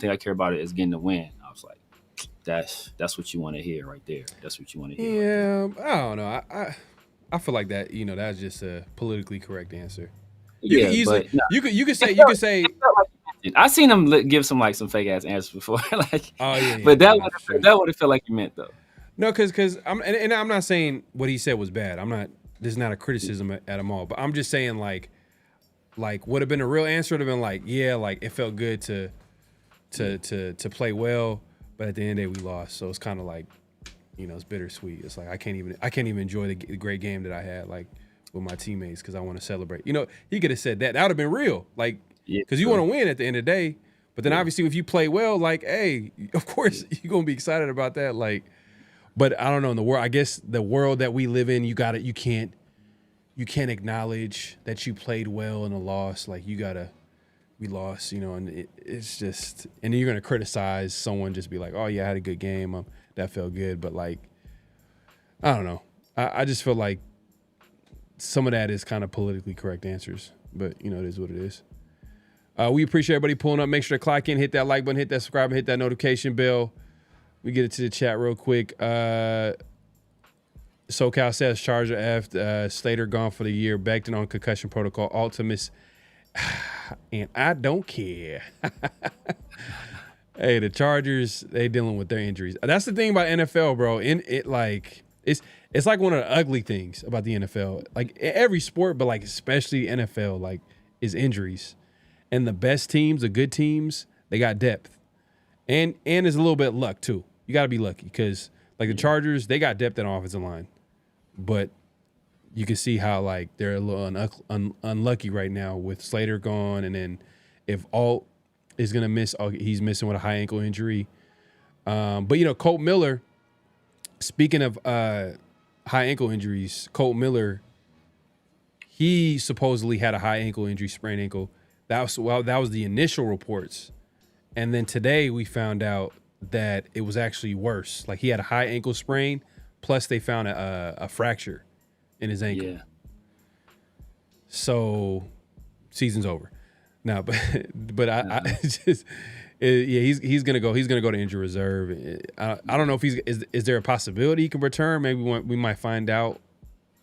I care about is getting the win. I was like, that's what you want to hear right there. That's what you want to hear. Yeah, right there. I don't know. I feel like that. That's just a politically correct answer. You yeah, can easily but no, you could say I seen him give some some fake ass answers before, like. oh yeah, But that no, for sure. would have felt like you meant though. No, because and I'm not saying what he said was bad. I'm not. This is not a criticism at him all. But I'm just saying like would have been a real answer. Would have been like, yeah, like it felt good to play well, but at the end of the day we lost. So it's kind of like, it's bittersweet. It's like I can't even enjoy the great game that I had like with my teammates because I want to celebrate. He could have said that. That would have been real. Like, because you want to win at the end of the day. But then obviously if you play well, like, hey, of course you're gonna be excited about that. Like. But I don't know, in the world, I guess the world that we live in, you can't acknowledge that you played well in a loss. Like we lost, and it's just, and then you're going to criticize someone, just be like, oh yeah, I had a good game. That felt good. But like, I don't know. I just feel like some of that is kind of politically correct answers, but it is what it is. We appreciate everybody pulling up. Make sure to clock in, hit that like button, hit that subscribe, and hit that notification bell. We get it to the chat real quick. SoCal says Charger F. Slater gone for the year. Becton on concussion protocol. Ultimus. And I don't care. Hey, the Chargers, they dealing with their injuries. That's the thing about NFL, bro. It's like one of the ugly things about the NFL. Like every sport, but like especially NFL, like is injuries. And the best teams, the good teams, they got depth. And there's a little bit of luck too. You got to be lucky because, like, the Chargers, they got depth in offensive line. But you can see how, like, they're a little unlucky right now with Slater gone. And then if Alt is going to miss, he's missing with a high ankle injury. But, Kolton Miller, speaking of high ankle injuries, Kolton Miller, he supposedly had a high ankle injury, sprained ankle. That was the initial reports. And then today we found out that it was actually worse. Like he had a high ankle sprain, plus they found a fracture in his ankle. Yeah. So season's over. No, but I just he's gonna go. He's gonna go to injury reserve. I don't know if is there a possibility he can return? Maybe we might find out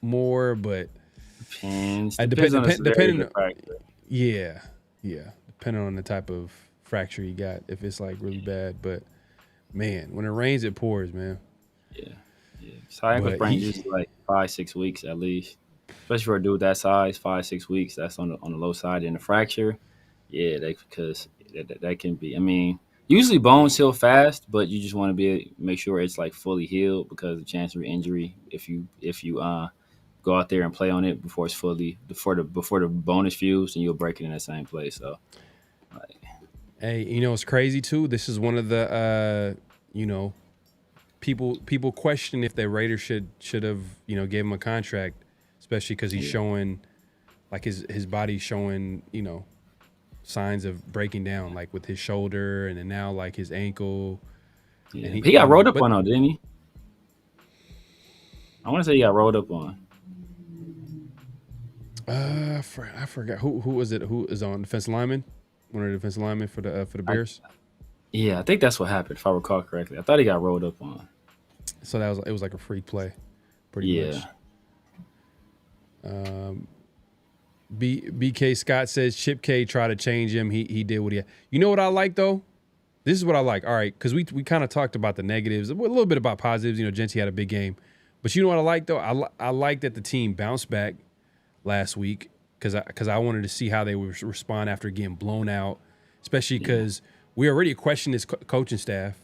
more, but depends. Depending. Yeah. Depending on the type of fracture you got, if it's like really bad. But man, when it rains, it pours, man. Yeah. So I think sprain usually like 5-6 weeks at least, especially for a dude that size. 5-6 weeks, that's on the low side. And the fracture, because that can be. I mean, usually bones heal fast, but you just want to make sure it's like fully healed because the chance of injury if you go out there and play on it before it's fully before the bone is fused, and you'll break it in the same place. So. Hey, it's crazy too. This is one of the, people question if the Raiders should have, gave him a contract, especially because he's showing, like his body's showing, signs of breaking down, like with his shoulder and then now like his ankle. Yeah. And he got rolled up on, didn't he? I want to say he got rolled up on. I forgot who was it? Who is on defensive lineman? One of the defensive linemen for the Bears. I think that's what happened, if I recall correctly. I thought he got rolled up on. So it was like a freak play, pretty much. BK Scott says Chip K tried to change him. He did what he had. You know what I like though? This is what I like. All right, because we kind of talked about the negatives, a little bit about positives. Jeanty had a big game, but you know what I like though? I like that the team bounced back last week. Because I wanted to see how they would respond after getting blown out, especially because we already questioned his coaching staff.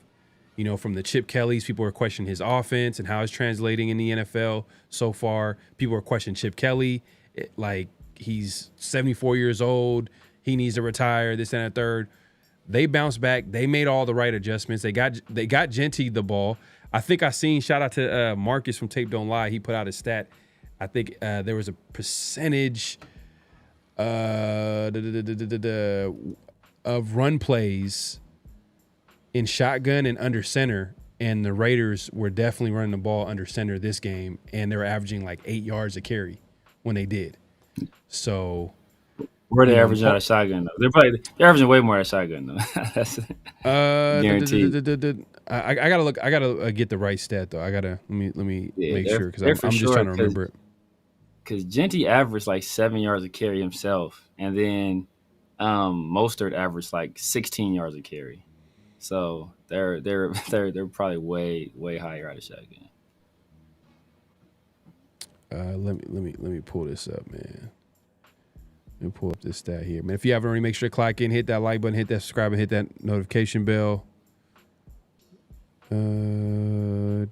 From the Chip Kellys, people were questioning his offense and how it's translating in the NFL so far. People were questioning Chip Kelly, like he's 74 years old, he needs to retire, this and that third. They bounced back. They made all the right adjustments. They got Jeanty the ball. I think I seen, shout out to Marcus from Tape Don't Lie. He put out a stat. I think there was a percentage of run plays in shotgun and under center, and the Raiders were definitely running the ball under center this game, and they were averaging like 8 yards a carry when they did. So where they averaging out of shotgun though? They're averaging way more out of shotgun though. That's guaranteed. I gotta look. I gotta get the right stat though. Let me make sure because I'm just trying to remember it. because Jeanty averaged like 7 yards a carry himself, and then Mostert averaged like 16 yards a carry. So they're probably way higher out of shotgun. Let me pull this up, man. Let me pull up this stat here, man. If you haven't already, make sure to clock in, hit that like button, hit that subscribe, and hit that notification bell. Man,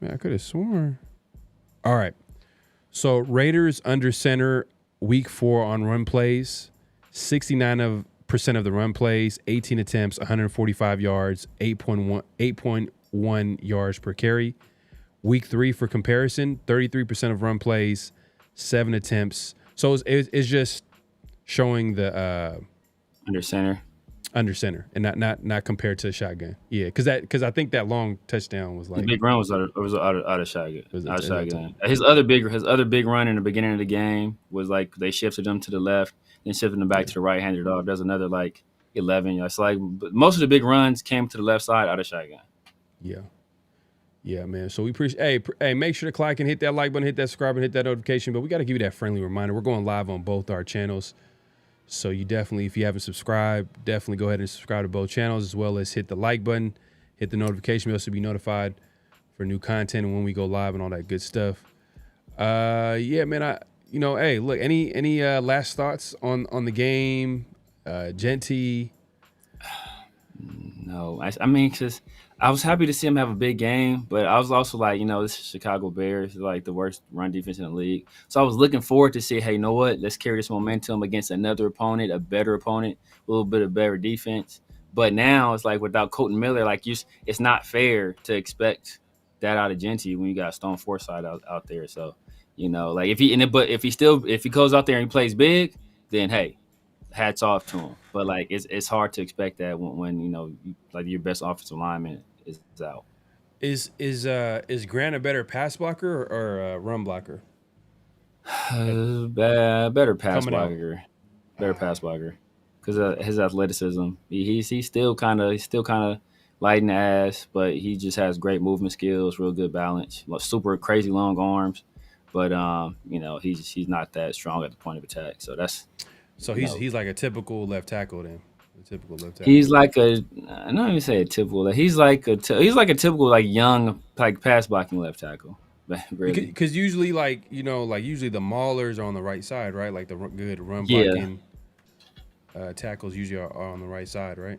I could have sworn. All right. So Raiders under center week 4 on run plays, 69% of the run plays, 18 attempts, 145 yards, 8.1 yards per carry. Week 3 for comparison, 33% of run plays, 7 attempts. So it's just showing the under center and not compared to shotgun. Yeah, because I think that long touchdown was like the big run was out of shotgun. His other big run in the beginning of the game was like they shifted him to the left, then shifted him back to the right, handed it off. There's another like 11 yards. Like most of the big runs came to the left side out of shotgun. Yeah, man. So we appreciate. Hey, make sure to click and hit that like button, hit that subscribe, and hit that notification. But we got to give you that friendly reminder. We're going live on both our channels. So you definitely, if you haven't subscribed, definitely go ahead and subscribe to both channels, as well as hit the like button, hit the notification bell so be notified for new content and when we go live and all that good stuff. Yeah, man. Hey, look, any last thoughts on the game? Jeanty? No, I mean, because I was happy to see him have a big game, but I was also like, this is Chicago Bears, like the worst run defense in the league. So I was looking forward to see, hey, you know what? Let's carry this momentum against another opponent, a better opponent, a little bit of better defense. But now it's like without Kolton Miller, like it's not fair to expect that out of Jeanty when you got Stone Forsythe out there. So, like if he goes out there and he plays big, then hey, hats off to him. But like it's hard to expect that when like your best offensive lineman is out. Is Grant a better pass blocker or run blocker? Better pass blocker. Better pass blocker. Because his athleticism, he's still kind of light in the ass, but he just has great movement skills, real good balance, super crazy long arms. But he's not that strong at the point of attack. So that's he's like a typical left tackle then. A typical left tackle. He's like I don't even say a typical. He's like a typical like young like pass blocking left tackle. Really. Because usually usually the maulers are on the right side, right? Like the good run blocking tackles usually are on the right side, right?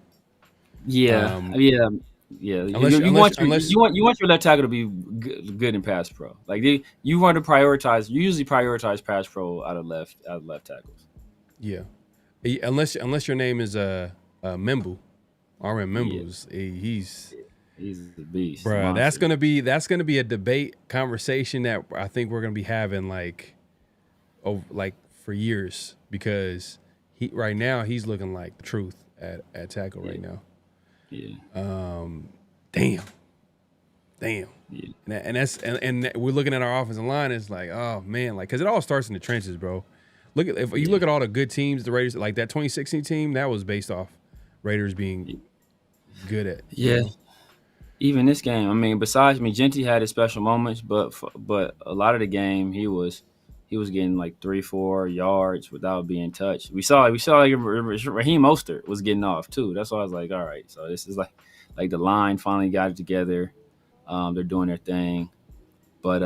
Yeah. Unless you want your left tackle to be good in pass pro. Like you usually prioritize pass pro out of left tackles. Yeah, unless your name is Membu, RM Membu's. He's a beast, bro. That's gonna be a debate conversation that I think we're gonna be having for years, because right now he's looking like the truth at tackle right now. Yeah. Damn. Yeah. And we're looking at our offensive line. It's like, oh man, because it all starts in the trenches, bro. If you look at all the good teams, the Raiders, like that 2016 team, that was based off Raiders being good at. Yeah. Even this game, besides Jeanty had his special moments, but a lot of the game he was getting like 3-4 yards without being touched. We saw like Raheem Mostert was getting off too. That's why I was like, all right, so this is like the line finally got it together. They're doing their thing, but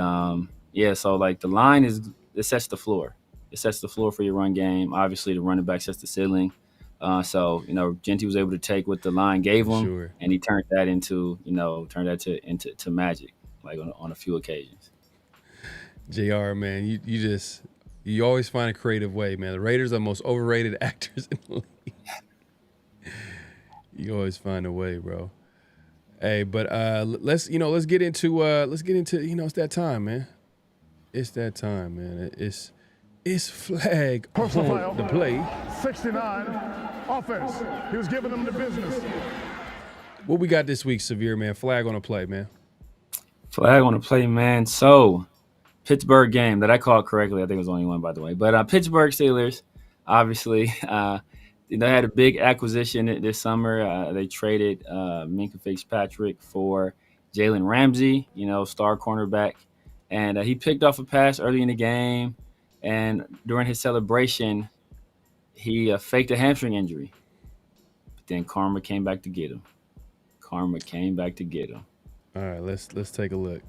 so like the line it sets the floor. It sets the floor for your run game. Obviously, the running back sets the ceiling. So Jeanty was able to take what the line gave him, and he turned that into magic, like on a few occasions. JR, man, you always find a creative way, man. The Raiders are the most overrated actors in the league. You always find a way, bro. Hey, but let's get into it's that time, man. It's that time, man. It's flag on the play. 69, offense. He was giving them the business. What we got this week, Severe, man? Flag on the play, man. Flag on the play, man. So, Pittsburgh game that I called correctly. I think it was only one, by the way. But Pittsburgh Steelers, obviously, they had a big acquisition this summer. They traded Minkah Fitzpatrick for Jalen Ramsey, star cornerback. and he picked off a pass early in the game, and during his celebration, he faked a hamstring injury. But then karma came back to get him. Karma came back to get him. All right, let's take a look.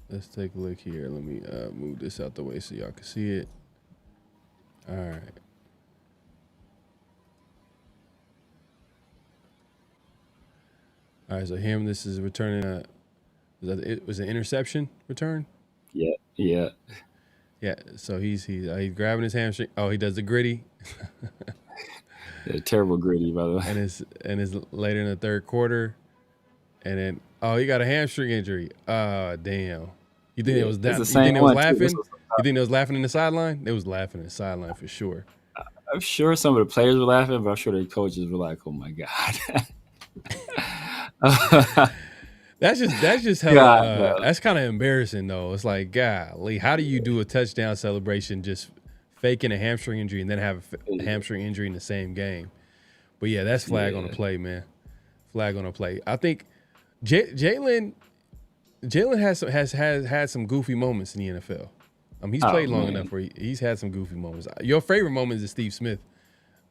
Let's take a look here. Let me move this out the way so y'all can see it. All right. All right, so him, this is returning it was an interception return? Yeah. So he's grabbing his hamstring. Oh, he does the gritty. Yeah, terrible gritty, by the way. And it's later in the third quarter. And then he got a hamstring injury. Damn. You think it was that? You think it was laughing? You think it was laughing in the sideline? It was laughing in the sideline for sure. I'm sure some of the players were laughing, but I'm sure the coaches were like, "Oh my god." That's just hella, that's kind of embarrassing though. It's like, golly, how do you do a touchdown celebration just faking a hamstring injury and then have a hamstring injury in the same game? But yeah, that's flag on the play, man. Flag on the play. I think Jalen has had some goofy moments in the NFL. He's played long enough where he's had some goofy moments. Your favorite moment is Steve Smith,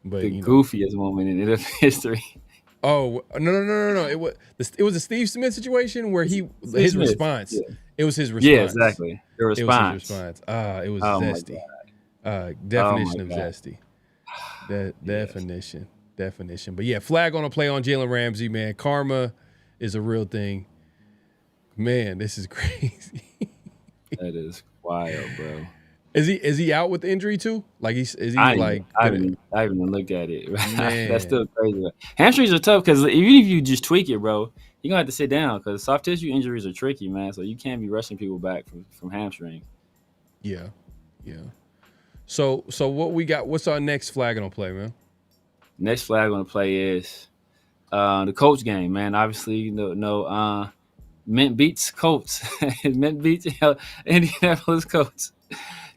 but the goofiest moment in NFL history. Oh no! It was a Steve Smith situation where his response. Yeah. It was his response. Yeah, exactly. The response. It was his response. It was zesty. Definition of zesty. Definition. But yeah, flag on a play on Jalen Ramsey, man. Karma is a real thing. Man, this is crazy. That is wild, bro. Is he out with injury too? Like I haven't even looked at it. That's still crazy. Hamstrings are tough because even if you just tweak it, bro, you're gonna have to sit down because soft tissue injuries are tricky, man. So you can't be rushing people back from hamstring. Yeah. So what we got? What's our next flag on play, man? Next flag on the play is the Colts game, man. Obviously, no Mint beats Colts. Mint beats Indianapolis Colts.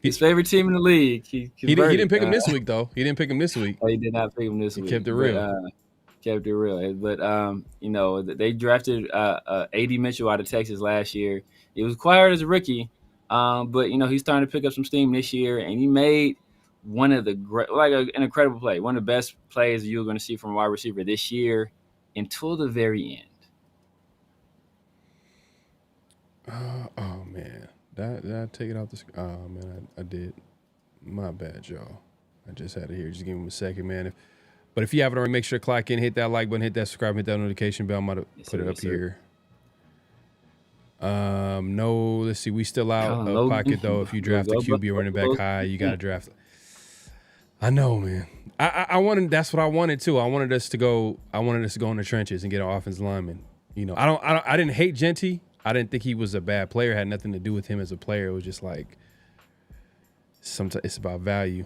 His favorite team in the league. He didn't pick him this week, though. He didn't pick him this week. Oh, he did not pick him this week. He kept it real. But they drafted A.D. Mitchell out of Texas last year. He was acquired as a rookie, but he's starting to pick up some steam this year, and he made one of the an incredible play, one of the best plays you're going to see from a wide receiver this year until the very end. Oh man. Did I take it off the screen? Oh, man, I did. My bad, y'all. I just had to hear. Just give him a second, man. But if you haven't already, make sure to clock in, hit that like button, hit that subscribe, hit that notification bell. I'm about to put it up here. No, let's see. We still out of pocket, though. If you draft a QB or running back high, you got to draft. I know, man. I wanted. That's what I wanted, too. I wanted us to go in the trenches and get an offensive lineman. I didn't hate Jeanty. I didn't think he was a bad player. It had nothing to do with him as a player. It was just like sometimes it's about value.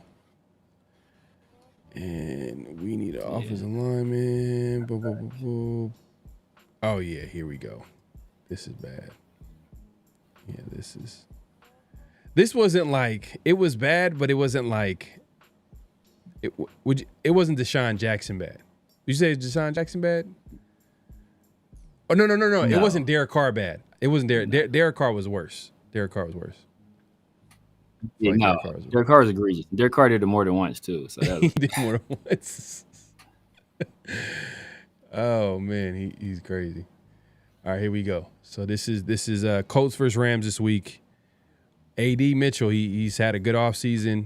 And we need an offensive lineman. Oh yeah, here we go. This is bad. Yeah, this wasn't like it was bad, but it wasn't like it wasn't Deshaun Jackson bad. Did you say Deshaun Jackson bad? Oh no. It wasn't Derek Carr bad. It wasn't Derek Carr was worse. Derek Carr was worse. Yeah, no. Derek Carr is egregious. Derek Carr did it more than once too. So that was... he did more than once. Oh man, he's crazy. All right, here we go. So this is Colts versus Rams this week. A.D. Mitchell, he's had a good offseason.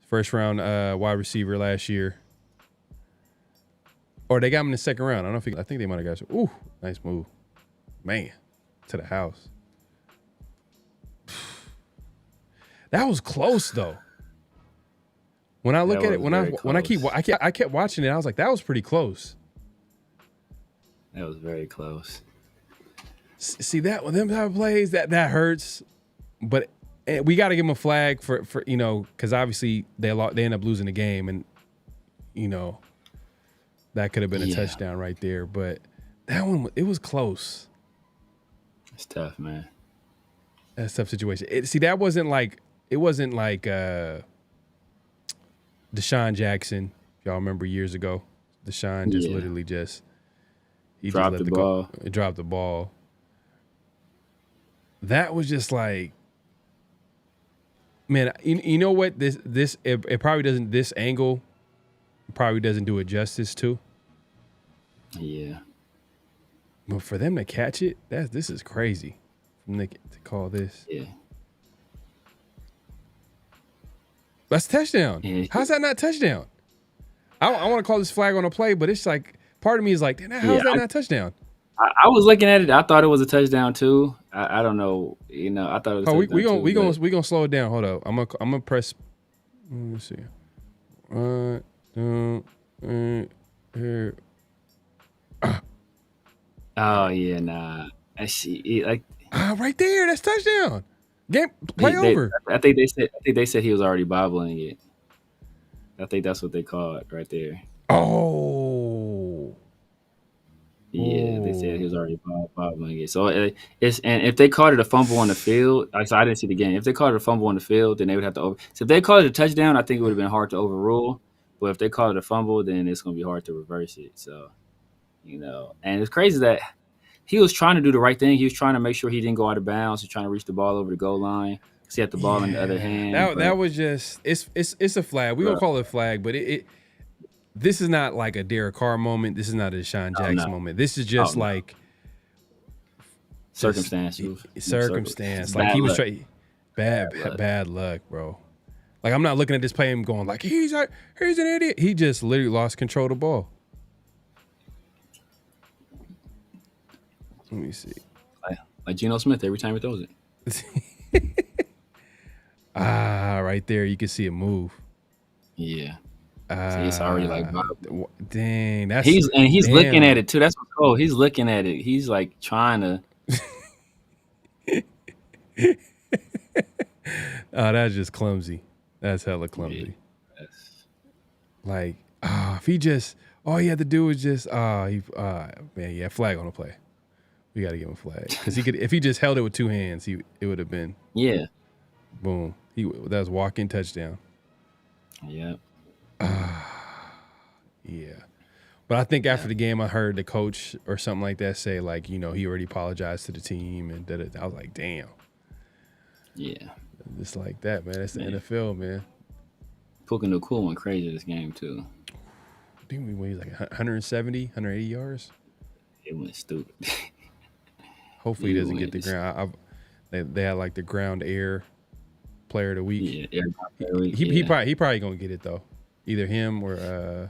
First round wide receiver last year. Or they got him in the second round. I think they might have got him. Ooh, nice move. Man, to the house. That was close though. When I look at it, I kept watching it, I was like, that was pretty close. That was very close. See that with them type of plays, that hurts. But we got to give them a flag for because obviously they end up losing the game, and that could have been a touchdown right there. But that one, it was close. It's tough, man. That's a tough situation. That wasn't like Deshaun Jackson. If y'all remember years ago, Deshaun just literally dropped the ball. It dropped the ball. that was just like, man, you know what? It probably doesn't. This angle probably doesn't do it justice too. Yeah. But for them to catch it, this is crazy. For them to call this. Yeah. That's a touchdown. Yeah. How's that not touchdown? I want to call this flag on a play, but it's like part of me is like, how's that not touchdown? I was looking at it. I thought it was a touchdown too. I don't know. You know, I thought it was. We gonna slow it down. Hold up. I'm gonna press. Let me see. 1, 2, 3, here. Oh yeah, nah. I see. Like right there. That's touchdown. Game play over. I think they said he was already bobbling it. I think that's what they called right there. Oh. Yeah, they said he was already bobbling it. So and if they called it a fumble on the field, I didn't see the game. If they called it a fumble on the field, then they would have to over. So if they called it a touchdown, I think it would have been hard to overrule. But if they called it a fumble, then it's going to be hard to reverse it. So, you know, and it's crazy that he was trying to do the right thing. He was trying to make sure he didn't go out of bounds. He's trying to reach the ball over the goal line. Because he had the ball in the other hand. That was just it's a flag. We gonna call it a flag, but this is not like a Derek Carr moment. This is not a Deshaun Jackson moment. This is just like circumstance. Like he was trying bad luck, bro. Like I'm not looking at this play and going like he's an idiot. He just literally lost control of the ball. Let me see. Like Gino Smith every time he throws it. Right there, you can see it move. Yeah. See, it's already like dang. He's looking at it too. That's what's cool. He's looking at it. He's like trying to. Oh, that's just clumsy. That's hella clumsy. Yeah. Like, if he just all he had to do was just flag on the play. We got to give him a flag because he could if he just held it with two hands, it would have been boom. That was walk-in touchdown. Yeah. Yeah. But I think after the game, I heard the coach or something like that say, like, you know, he already apologized to the team. And I was like, damn. Yeah. Just like that, man. That's the NFL, man. Puka Nacua went crazy this game, too. I think we he's like 170, 180 yards. It went stupid. Hopefully he doesn't get the ground. They had, like, the ground air player of the week. Yeah, player of the week. He probably going to get it, though. Either him or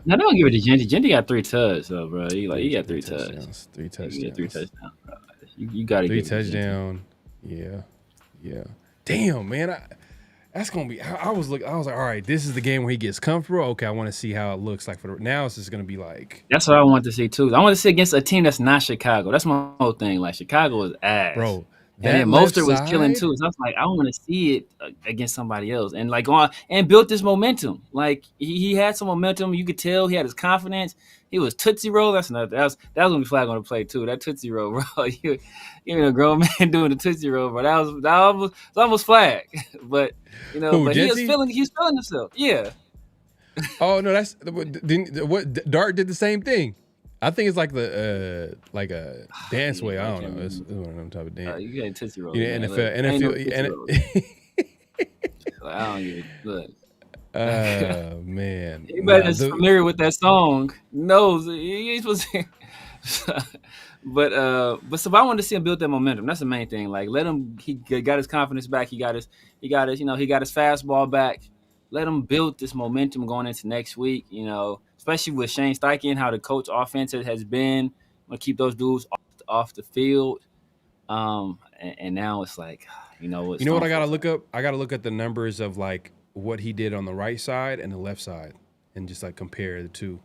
No, don't give it to Jeanty. Jeanty got 3 touchdowns, though, bro. He got 3 touchdowns. 3 touchdowns. You got 3 touchdowns, bro. You got to get 3 touchdowns. Yeah. Damn, man. That's gonna be. I was like, all right, this is the game where he gets comfortable. Okay, I want to see how it looks like now. It's just gonna be like. That's what I want to see too. I want to see against a team that's not Chicago. That's my whole thing. Like Chicago is ass, bro. And then Mostert was killing too. So I was like, I want to see it against somebody else, and like go on and built this momentum. Like he had some momentum. You could tell he had his confidence. He was Tootsie Roll. That was gonna be flag on the play too. That Tootsie Roll, bro. You a grown man doing the Tootsie Roll, bro. That was almost flag. But you know, but he was feeling himself. Yeah. Oh no, that's what Dart did the same thing. I think it's like a dance way. I don't know. It's one of them type of dance. You got Tootsie Roll. Yeah, NFL. I don't give a look. Man. Anybody that's familiar with that song knows he ain't supposed to. But so I wanted to see him build that momentum. That's the main thing. Like let him. He got his confidence back. He got his fastball back. Let him build this momentum going into next week. You know. Especially with Shane Steichen, how the coach offense has been. I'm gonna keep those dudes off the field. And now it's like, you know what I gotta look up? I gotta look at the numbers of like what he did on the right side and the left side, and just like compare the two.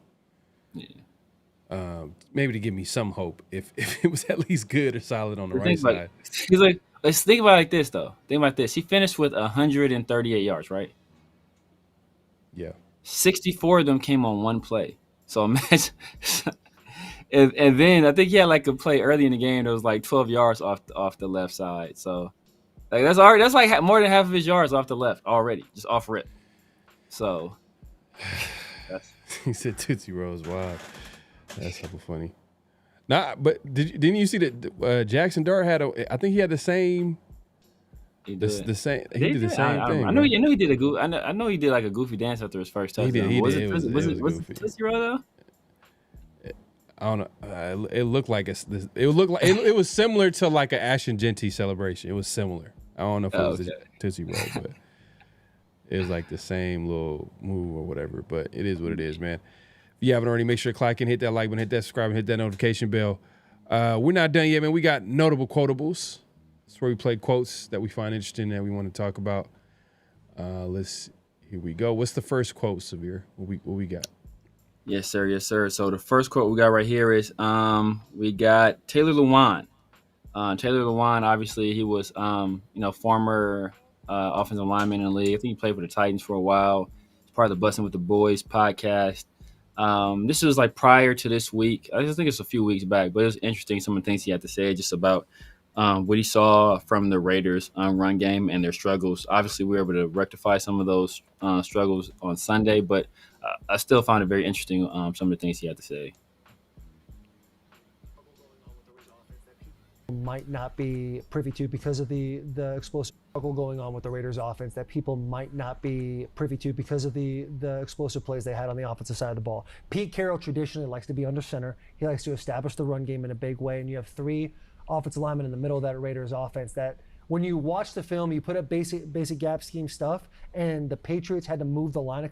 Yeah. Maybe to give me some hope if it was at least good or solid on the right side. He's like, let's think about it like this though. Think about this. He finished with 138 yards, right? Yeah. 64 of them came on one play. So imagine, and then I think he had like a play early in the game that was like 12 yards off the left side. So like that's like more than half of his yards off the left already, just off rip. So he said Tootsie Roll is wild. That's super funny. Nah, but didn't you see that Jackson Dart had I think he had the same He The did. same. He did the same I thing. know. Man. I know he did a goof. I know he did like a goofy dance after his first He touchdown. did. He Was did. it? It Was was it goofy. Tootsie Roll though? I don't know. It looked like it looked like it was similar to like an Ashton Jeanty celebration. It was similar. I don't know if it was Okay. a Tootsie Roll, but it was like the same little move or whatever. But it is what it is, man. If you haven't already, make sure to click and hit that like button, hit that subscribe, and hit that notification bell. We're not done yet, man. We got notable quotables. That's where we play quotes that we find interesting that we want to talk about. Here we go. What's the first quote, Severe? What we got? Yes, sir. Yes, sir. So the first quote we got right here is we got Taylor Lewan. Taylor Lewan, obviously, he was former offensive lineman in the league. I think he played for the Titans for a while. He's part of the Bussin' with the Boys podcast. This was like prior to this week. I just think it's a few weeks back, but it was interesting some of the things he had to say just about what he saw from the Raiders' run game and their struggles. Obviously, we were able to rectify some of those struggles on Sunday, but I still found it very interesting, some of the things he had to say. Might not be privy to because of the explosive struggle going on with the Raiders offense that people might not be privy to because of the explosive plays they had on the offensive side of the ball. Pete Carroll traditionally likes to be under center. He likes to establish the run game in a big way, and you have three offensive linemen in the middle of that Raiders offense that when you watch the film, you put up basic gap scheme stuff, and the Patriots had to move the line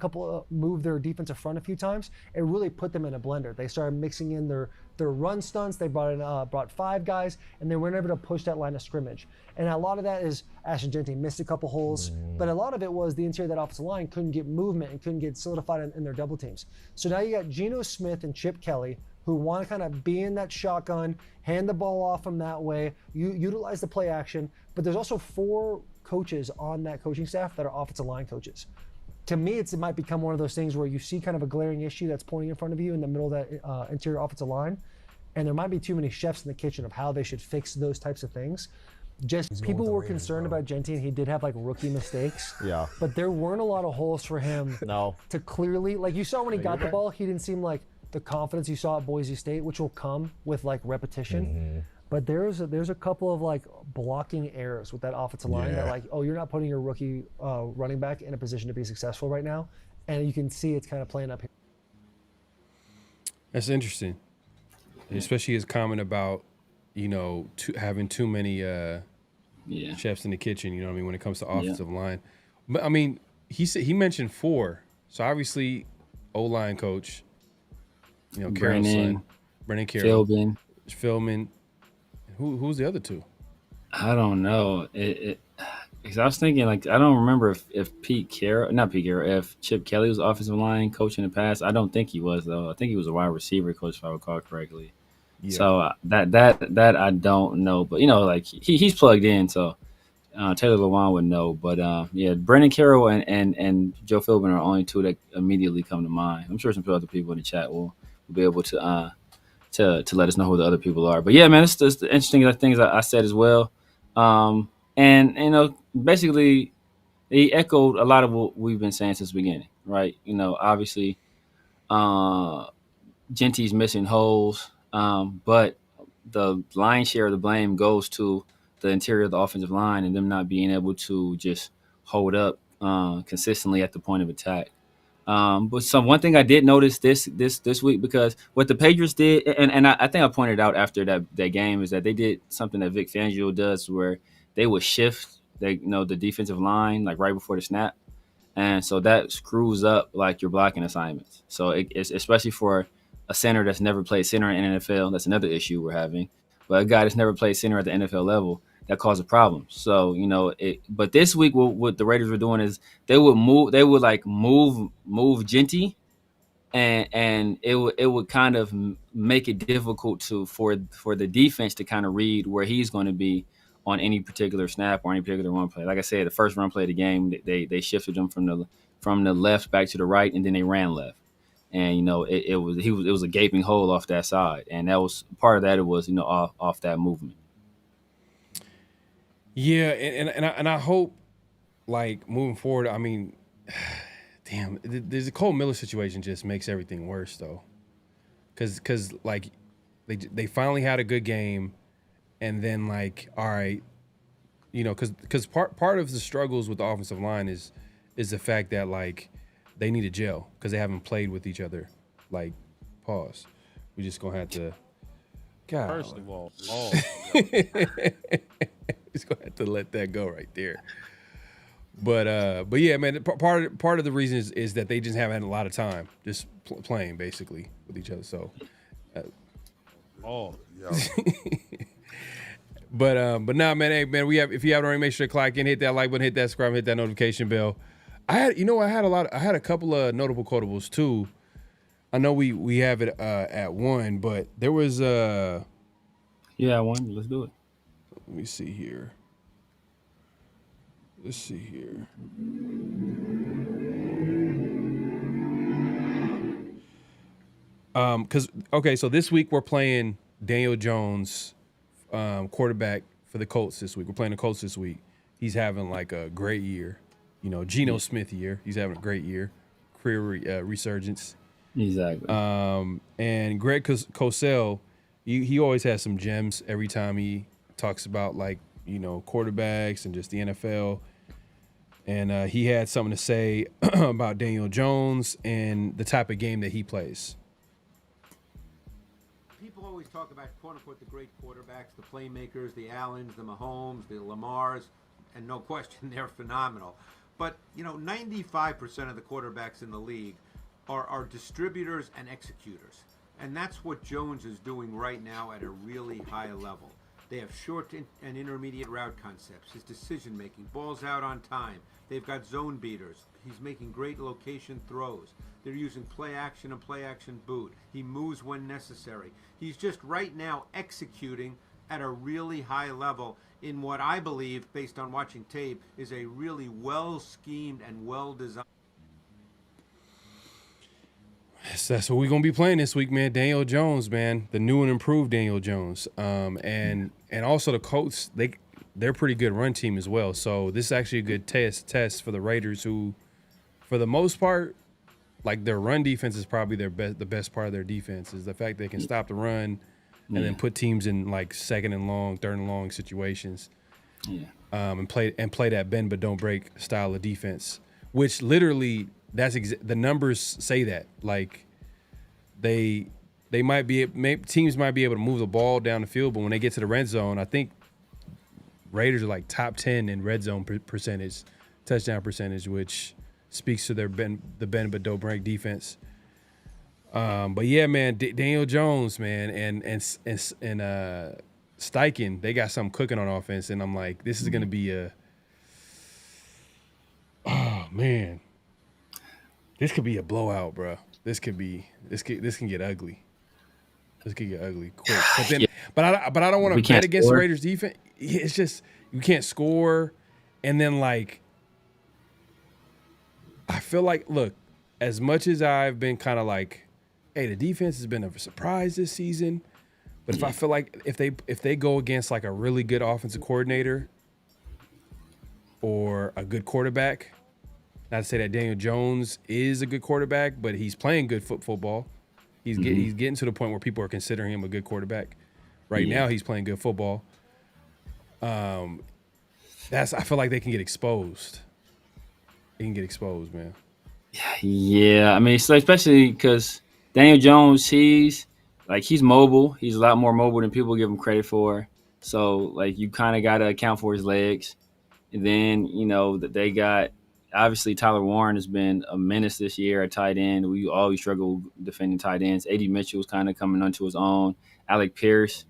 move their defensive front a few times. It really put them in a blender. They started mixing in their run stunts. They brought five guys, and they weren't able to push that line of scrimmage. And a lot of that is Ashton Jeanty missed a couple holes, but a lot of it was the interior of that offensive line couldn't get movement and couldn't get solidified in their double teams. So now you got Gino Smith and Chip Kelly, who want to kind of be in that shotgun, hand the ball off them that way, utilize the play action. But there's also four coaches on that coaching staff that are offensive line coaches. To me, it might become one of those things where you see kind of a glaring issue that's pointing in front of you in the middle of that interior offensive line, and there might be too many chefs in the kitchen of how they should fix those types of things. Just people were concerned about Jeanty, and he did have like rookie mistakes. Yeah. But there weren't a lot of holes for him to clearly, like you saw when he got the ball, he didn't seem like the confidence you saw at Boise State, which will come with like repetition. Mm-hmm. But there's a couple of like blocking errors with that offensive line that like, oh, you're not putting your rookie running back in a position to be successful right now. And you can see it's kind of playing up here. That's interesting. Especially his comment about, having too many chefs in the kitchen, you know what I mean, when it comes to offensive line. But I mean, he mentioned four. So obviously O-line coach, Carroll's son, Brennan Carroll, Philbin. Who's the other two? I don't know. Because I was thinking, like, I don't remember if if Chip Kelly was offensive line coach in the past. I don't think he was, though. I think he was a wide receiver coach, if I recall correctly. Yeah. So that I don't know. But, like, he's plugged in, so Taylor Lewan would know. But, Brendan Carroll and Joe Philbin are only two that immediately come to mind. I'm sure some other people in the chat will be able to let us know who the other people are. But yeah, man, it's just interesting things I said as well. And basically he echoed a lot of what we've been saying since the beginning, right? Obviously Jeanty's missing holes, but the lion's share of the blame goes to the interior of the offensive line and them not being able to just hold up consistently at the point of attack. But one thing I did notice this week, because what the Patriots did, and I think I pointed out after that game, is that they did something that Vic Fangio does, where they would shift the defensive line like right before the snap, and so that screws up like your blocking assignments. So it's especially for a center that's never played center in NFL. That's another issue we're having. But a guy that's never played center at the NFL level, that caused a problem. So, but this week what the Raiders were doing is they would move Jeanty, and it would kind of make it difficult for the defense to kind of read where he's going to be on any particular snap or any particular run play. Like I said, the first run play of the game, they shifted him from the left back to the right, and then they ran left. And it was a gaping hole off that side, and that was part of that. It was off that movement. Yeah, and I hope, like, moving forward, I mean, damn, the Kolton Miller situation just makes everything worse, though. Because like, they finally had a good game, and then, like, all right, you know, because part of the struggles with the offensive line is the fact that like they need a gel because they haven't played with each other. Like, pause. We just gonna have to. God. First of all, Just gonna have to let that go right there. But yeah, man. Part of the reason is that they just haven't had a lot of time just playing basically with each other. So. But nah, man. Hey, man. If you haven't already, make sure to clock in, hit that like button, hit that subscribe, hit that notification bell. I had a couple of notable quotables too. I know we have it at one, but there was one. Let's do it. Let me see here. Let's see here. So this week we're playing Daniel Jones, quarterback for the Colts this week. We're playing the Colts this week. He's having like a great year. You know, Gino Smith year. He's having a great year. Career resurgence. Exactly. And Greg Cosell, he always has some gems every time he talks about like, you know, quarterbacks and just the NFL. And he had something to say about Daniel Jones and the type of game that he plays. People always talk about, quote unquote, the great quarterbacks, the playmakers, the Allens, the Mahomes, the Lamars, and no question they're phenomenal. But, you know, 95% of the quarterbacks in the league are distributors and executors. And that's what Jones is doing right now at a really high level. They have short and intermediate route concepts, his decision-making, balls out on time. They've got zone beaters. He's making great location throws. They're using play action and play action boot. He moves when necessary. He's just right now executing at a really high level in what I believe, based on watching tape, is a really well-schemed and well-designed. That's what we're gonna be playing this week, man. Daniel Jones, man, the new and improved Daniel Jones. And also the Colts, they're a pretty good run team as well. So this is actually a good test for the Raiders, who, for the most part, like their run defense is probably the best part of their defense is the fact they can stop the run and then put teams in like second and long, third and long situations. Yeah. And play that bend but don't break style of defense, which literally the numbers say that. Like teams might be able to move the ball down the field, but when they get to the red zone, I think Raiders are like top 10 in red zone percentage, touchdown percentage, which speaks to their bend but don't break defense. But yeah, man, Daniel Jones, man, and Steichen, they got something cooking on offense, and I'm like, this is gonna be oh man, this could be a blowout, bro. This can get ugly. This could get ugly quick. But then, but I don't want to bet against the Raiders defense. It's just you can't score, and then like I feel like, look, as much as I've been kind of like, hey, the defense has been a surprise this season, but if I feel like if they go against like a really good offensive coordinator or a good quarterback, not to say that Daniel Jones is a good quarterback, but he's playing good football. He's getting to the point where people are considering him a good quarterback. Right now, he's playing good football. I feel like they can get exposed. They can get exposed, man. Yeah, I mean, so especially because Daniel Jones, he's mobile. He's a lot more mobile than people give him credit for. So, like, you kind of got to account for his legs. And then, you know, that they got, obviously, Tyler Warren has been a menace this year at tight end. We always struggle defending tight ends. A.D. Mitchell's kind of coming onto his own. Alec Pierce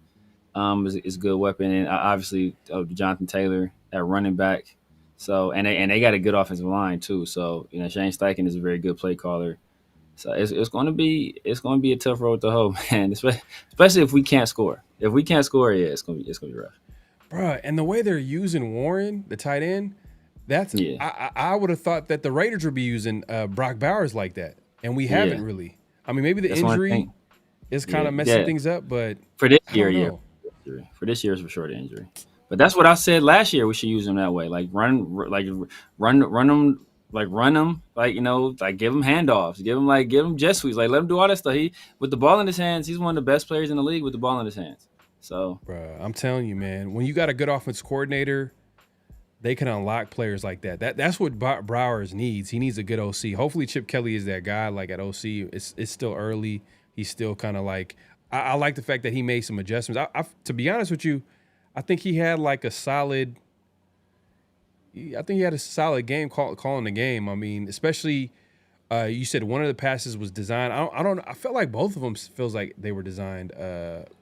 is a good weapon. And obviously, Jonathan Taylor at running back. So, and they got a good offensive line, too. So, you know, Shane Steichen is a very good play caller. So it's going to be a tough road to hoe, man. Especially if we can't score. If we can't score, yeah, it's going to be rough. Bro, and the way they're using Warren, the tight end, I would have thought that the Raiders would be using Brock Bowers like that, and we haven't really. I mean, maybe the injury is kind of messing things up, but for this year, for this year is for sure the injury. But that's what I said last year. We should use him that way, like run them. Like run him, like, you know, like give him handoffs, give him jet sweeps, like let him do all that stuff. He with the ball in his hands, he's one of the best players in the league with the ball in his hands. So, bro, I'm telling you, man, when you got a good offensive coordinator they can unlock players like that. That's what Browers needs. He needs a good OC. Hopefully Chip Kelly is that guy. Like at OC, it's still early. He's still kind of like I like the fact that he made some adjustments. To be honest with you, I think he had like a solid. I think he had a solid game calling the game. I mean, especially you said one of the passes was designed. I don't know. I felt like both of them feels like they were designed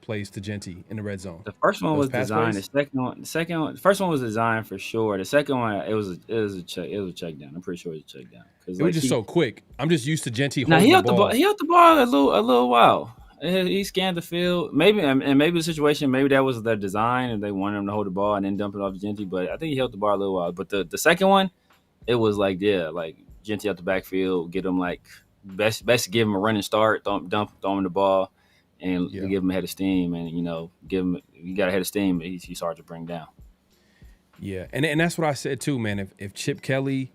plays to Jeanty in the red zone. The first one was designed. Plays? The first one was designed for sure. The second one, it was a check down. I'm pretty sure it was a check down. It was just so quick. I'm just used to Jeanty holding the ball. He held the ball a little while. He scanned the field. Maybe the situation, maybe that was their design and they wanted him to hold the ball and then dump it off to Jeanty. But I think he held the ball a little while. But the second one, it was like Jeanty out the backfield, get him like best to give him a running start, throw him the ball, and give him a head of steam, and you got a head of steam, he's hard to bring down. Yeah, and that's what I said too, man. If Chip Kelly,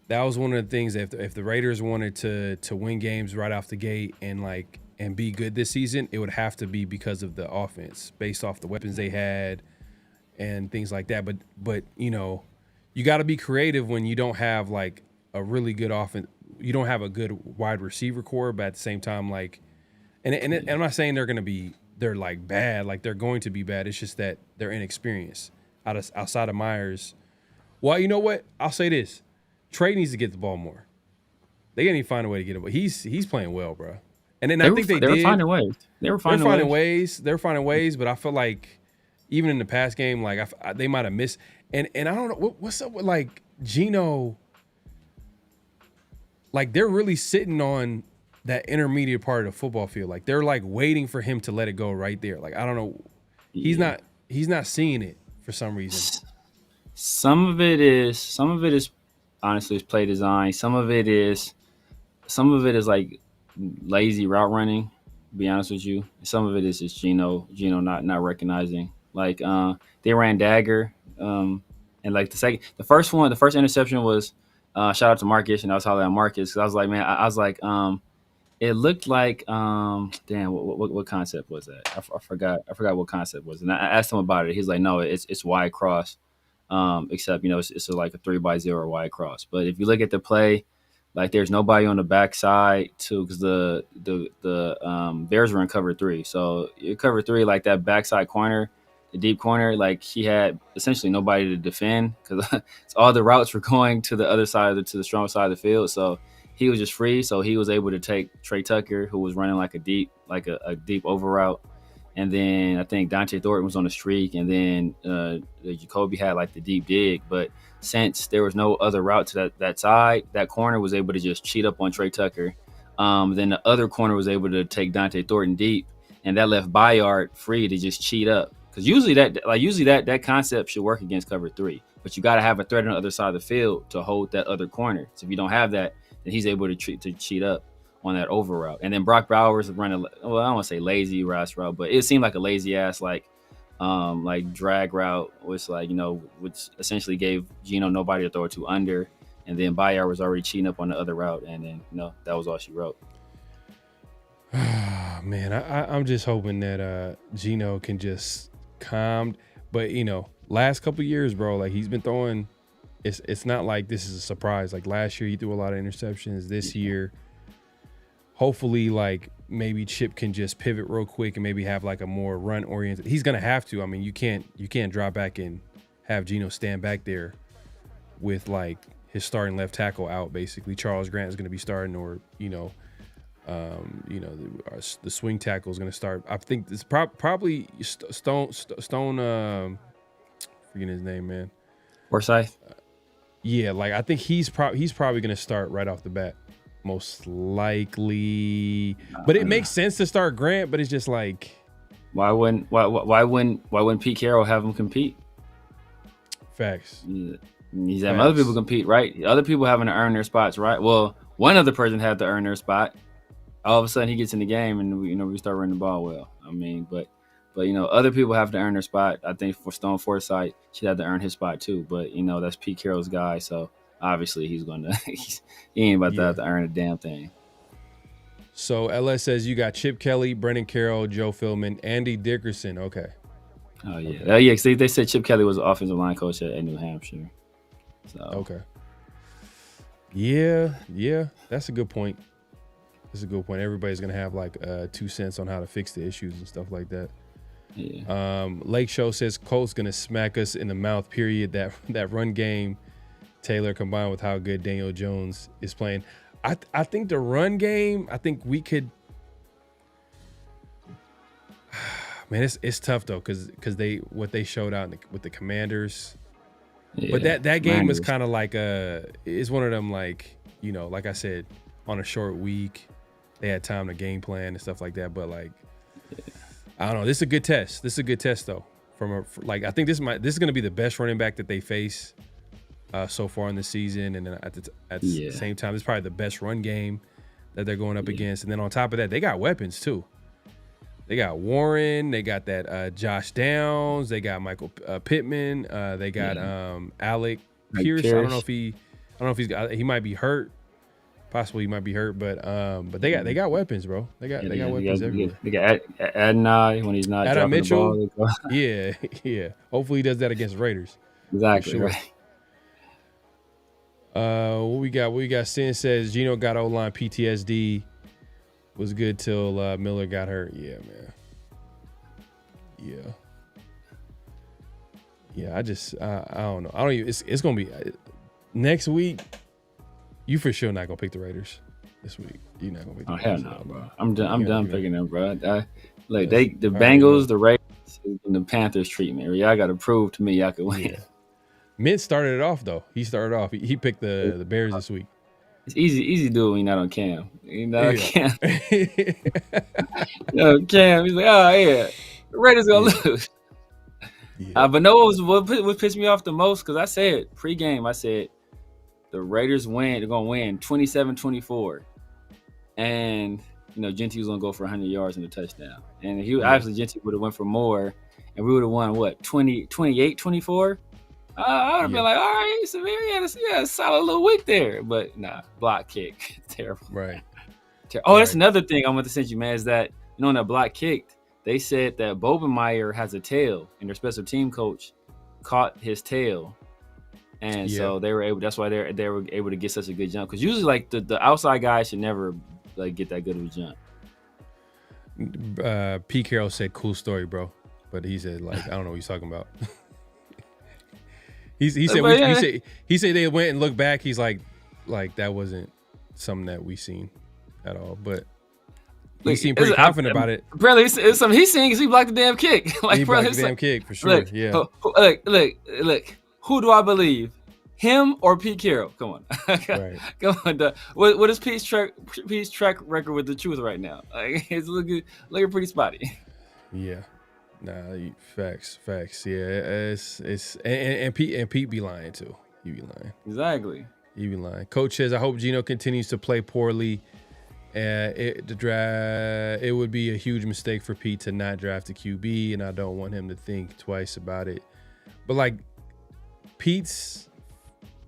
that was one of the things. If the Raiders wanted to win games right off the gate and be good this season, it would have to be because of the offense, based off the weapons they had and things like that. But you got to be creative when you don't have like a really good offense. You don't have a good wide receiver core, but at the same time, and I'm not saying they're like bad, like they're going to be bad. It's just that they're inexperienced outside of Myers. Well, you know what? I'll say this: Trey needs to get the ball more. They gotta need to find a way to get it. But he's playing well, bro. And then I think they were finding ways. They were finding ways. They're finding ways, but I feel like even in the past game, like they might have missed. And I don't know what's up with like Gino. Like they're really sitting on that intermediate part of the football field. Like they're like waiting for him to let it go right there. Like I don't know. He's not seeing it for some reason. Some of it is honestly it's play design. Some of it is like lazy route running, to be honest with you. Some of it is just Gino not recognizing. Like they ran dagger. And like the first interception was shout out to Marcus, and I was hollering at Marcus because I was like, man, I was like, it looked like damn, what concept was that? I forgot what concept was. And I asked him about it. He's like, no, it's wide cross. Except it's like a 3x0 wide cross. But if you look at the play, like there's nobody on the backside too, because the Bears were in cover 3. So you cover 3, like that backside corner, the deep corner, like he had essentially nobody to defend because all the routes were going to the other side, to the strong side of the field. So he was just free. So he was able to take Trey Tucker, who was running like a deep over route. And then I think Dante Thornton was on the streak, and then Jacoby had like the deep dig. But since there was no other route to that side, that corner was able to just cheat up on Trey Tucker. Then the other corner was able to take Dante Thornton deep, and that left Bayard free to just cheat up. Because usually that concept should work against cover 3, but you got to have a threat on the other side of the field to hold that other corner. So if you don't have that, then he's able to cheat up on that over route. And then Brock Bowers running, well, I don't want to say lazy route, but it seemed like a lazy ass like drag route, which which essentially gave Gino nobody to throw it to under. And then Bayard was already cheating up on the other route, and then that was all she wrote. Man, I'm just hoping that Gino can just calm. But last couple of years, bro, like he's been throwing. It's not like this is a surprise. Like last year, he threw a lot of interceptions. This year, hopefully, like maybe Chip can just pivot real quick and maybe have like a more run oriented. He's gonna have to. I mean, you can't drop back and have Gino stand back there with like his starting left tackle out. Basically, Charles Grant is gonna be starting, or the swing tackle is going to start. I think it's probably Stone. Forgetting his name, man. Forsyth. Yeah, like I think he's probably going to start right off the bat, most likely. But it makes sense to start Grant, but it's just like, why wouldn't Pete Carroll have him compete? Facts. He's having other people compete, right? Other people having to earn their spots, right? Well, one other person had to earn their spot. All of a sudden he gets in the game and we start running the ball well. I mean, but other people have to earn their spot. I think for Stone Forsythe, she'd have to earn his spot too. But that's Pete Carroll's guy, so obviously he's gonna he ain't about to have to earn a damn thing. So LS says you got Chip Kelly, Brendan Carroll, Joe Philman, Andy Dickerson. Okay. Oh yeah, yeah. See, they said Chip Kelly was the offensive line coach at New Hampshire. So Okay. Yeah, that's a good point. That's a good point. Everybody's gonna have like 2 cents on how to fix the issues and stuff like that. Yeah. Lake Show says Colt's gonna smack us in the mouth. Period. That run game, Taylor, combined with how good Daniel Jones is playing. I think the run game. I think we could. Man, it's tough though because what they showed out with the Commanders. Yeah. But that game was kind of like it's one of them, like, you know, like I said, on a short week, they had time to game plan and stuff like that. But like, I don't know. This is a good test. This is a good test though. I think this is going to be the best running back that they face so far in the season, and then at the same time, it's probably the best run game that they're going up against. And then on top of that, they got weapons too. They got Warren. They got that Josh Downs. They got Michael Pittman. They got Alec Pierce. I don't know if he might be hurt. Possibly he might be hurt, but they got weapons, bro. They got weapons everywhere. They got Adonai when he's not Adam dropping Mitchell. the ball. Yeah. Hopefully he does that against Raiders. Exactly. Sure. Right. What we got? Sin says Gino got O-line PTSD. Was good till Miller got hurt. Yeah, man. Yeah. I don't know. I don't even. It's gonna be next week. You for sure not gonna pick the Raiders this week. You're not gonna pick the Raiders. Hell no, bro. I'm done picking them, bro. The Bengals, the Raiders, and the Panthers treatment. Y'all got to prove to me y'all can win. Yeah. Mint started it off though. He started off. He picked the Bears this week. It's easy to do it when you're not on Cam. You're not on Cam. Cam, he's like, oh yeah, the Raiders gonna lose. Yeah. But no, what pissed me off the most, because I said pregame, I said the Raiders win. They're gonna win 27-24, and Jeanty was gonna go for 100 yards and a touchdown. And obviously Jeanty would have went for more, and we would have won 28-24. I would have been like, all right, Severe, yeah, a solid little week there. But nah, block kick. Terrible. Right. Oh, that's another thing I want to send you, man, is that, on that block kicked, they said that Bobenmeyer has a tail, and their special team coach caught his tail. And so they were able, that's why they were able to get such a good jump. Because usually, like, the outside guy should never, like, get that good of a jump. Pete Carroll said, cool story, bro. But he said, like, I don't know what he's talking about. He said they went and looked back. He's like that wasn't something that we seen at all. But he seemed pretty confident about it. Apparently, it's something he's seen because he blocked the damn kick. He blocked the damn kick for sure. Look. Who do I believe? Him or Pete Carroll? Come on, right. Come on. What is Pete's track record with the truth right now? Like, it's looking pretty spotty. Yeah. Nah, facts. Yeah, it's and Pete be lying too. He be lying. Exactly. He be lying. Coach says, I hope Gino continues to play poorly. It would be a huge mistake for Pete to not draft a QB, and I don't want him to think twice about it. But like Pete's,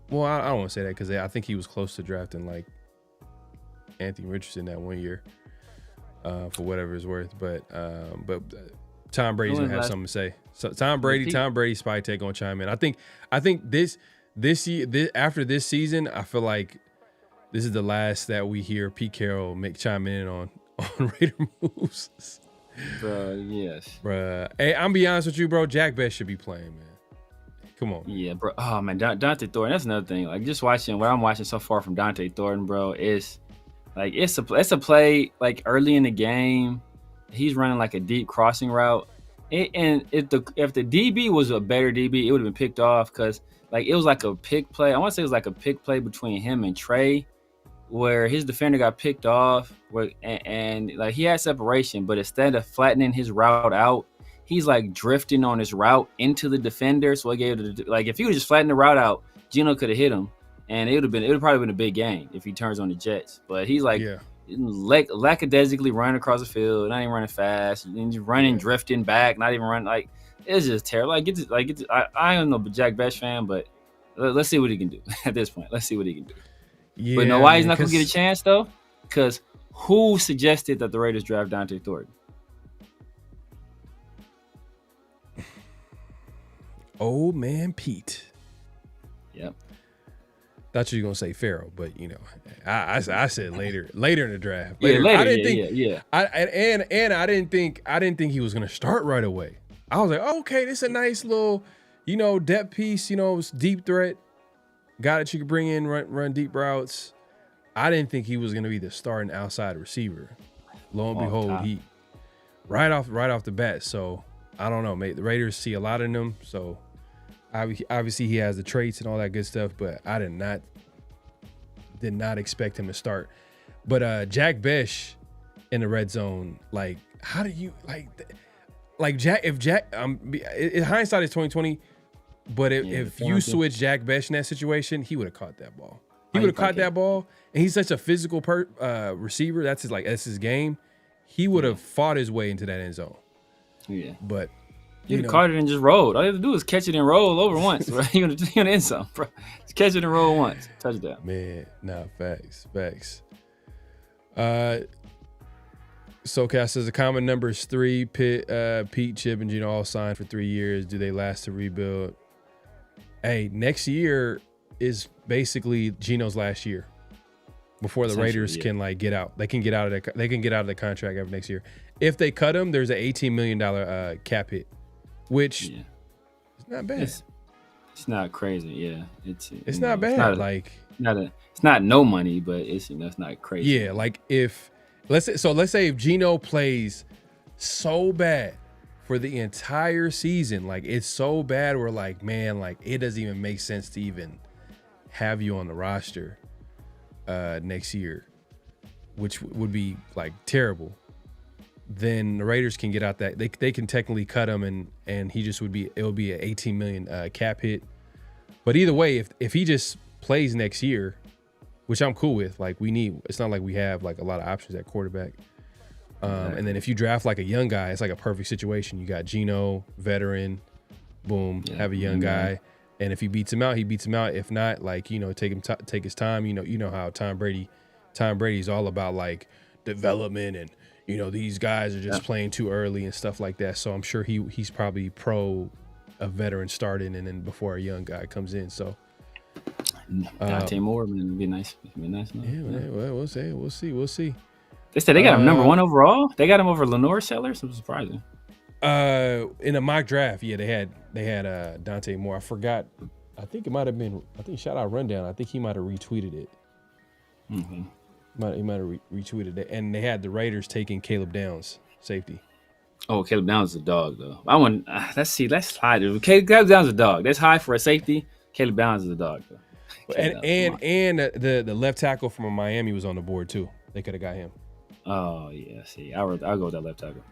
well, I don't want to say that because I think he was close to drafting like Anthony Richardson that 1 year, for whatever it's worth. But Tom Brady's gonna have something to say. So Tom Brady, Spy Tech gonna chime in. I think this year, after this season, I feel like this is the last that we hear Pete Carroll chime in on Raider moves. Bro, yes. Bro, hey, I'm be honest with you, bro. Jack Best should be playing, man. Come on. Yeah, bro. Oh man, Dante Thornton. That's another thing. Like, just watching what I'm watching so far from Dante Thornton, bro, is like it's a play like early in the game. He's running like a deep crossing route, and if the DB was a better DB, it would have been picked off because like it was like a pick play. I want to say it was like a pick play between him and Trey, where his defender got picked off, and like he had separation, but instead of flattening his route out, he's like drifting on his route into the defender. So I gave it like if he would just flatten the route out, Gino could have hit him, and it would probably been a big game if he turns on the Jets. But he's like. Yeah. Lackadaisically running across the field, not even running fast, and just running, drifting back, not even running. Like, it's just terrible. I don't know, but Jack Best fan, but let's see what he can do at this point. Let's see what he can do. Yeah, but why he's not going to get a chance though? Because who suggested that the Raiders draft Dante Thornton? Old man Pete. Yep. Thought you were gonna say Pharaoh, but you know, I said later in the draft. Yeah, later. I didn't think, yeah. I didn't think he was gonna start right away. I was like, oh, okay, this is a nice little, you know, depth piece. You know, it's deep threat, guy that you could bring in, run deep routes. I didn't think he was gonna be the starting outside receiver. Lo and behold, he right off the bat. So I don't know, mate. The Raiders see a lot in him, so. Obviously, he has the traits and all that good stuff, but I did not expect him to start. But Jack Besh in the red zone, like, how do you like Jack? If Jack, hindsight is 2020, but if you switch Jack Besh in that situation, he would have caught that ball. He would have caught that ball, and he's such a physical receiver. That's his game. He would have fought his way into that end zone. Yeah, but. You could have caught it and just rolled. All you have to do is catch it and roll over once, right? You're gonna end something, bro. Just catch it and roll once. Touchdown. Man, nah, facts. SoCast says the common number is 3. Pete, Chip, and Gino all signed for 3 years. Do they last to rebuild? Hey, next year is basically Gino's last year before the Raiders can like get out. They can get out of the contract after next year. If they cut him, there's an $18 million cap hit. Which is not bad. It's not crazy, yeah. It's not bad. It's not no money, but it's not crazy. Yeah, like let's say if Gino plays so bad for the entire season, like it's so bad, we're like, man, like it doesn't even make sense to even have you on the roster next year, which would be like terrible. Then the Raiders can get out that they can technically cut him and he just would be an 18 million cap hit. But either way, if he just plays next year, which I'm cool with, like it's not like we have like a lot of options at quarterback. And then if you draft like a young guy, it's like a perfect situation. You got Gino, veteran, boom, have a young guy. And if he beats him out, he beats him out. If not, like, you know, take his time. You know how Tom Brady's all about like development and, you know, these guys are just playing too early and stuff like that. So I'm sure he's probably pro a veteran starting and then before a young guy comes in. So Dante Moore would be nice. Yeah, well, we'll see. They said they got him number 1 overall. They got him over Lenore Sellers. I'm surprising. In a mock draft, yeah, they had Dante Moore. I forgot. I think it might have been. I think shout out Rundown. I think he might have retweeted it. Mm-hmm. He might have retweeted it, and they had the Raiders taking Caleb Downs, safety. Oh, Caleb Downs is a dog, though. I want. Let's high. Caleb Downs is a dog. That's high for a safety. Caleb Downs is a dog, though. And the left tackle from Miami was on the board too. They could have got him. Oh yeah, I'll go with that left tackle.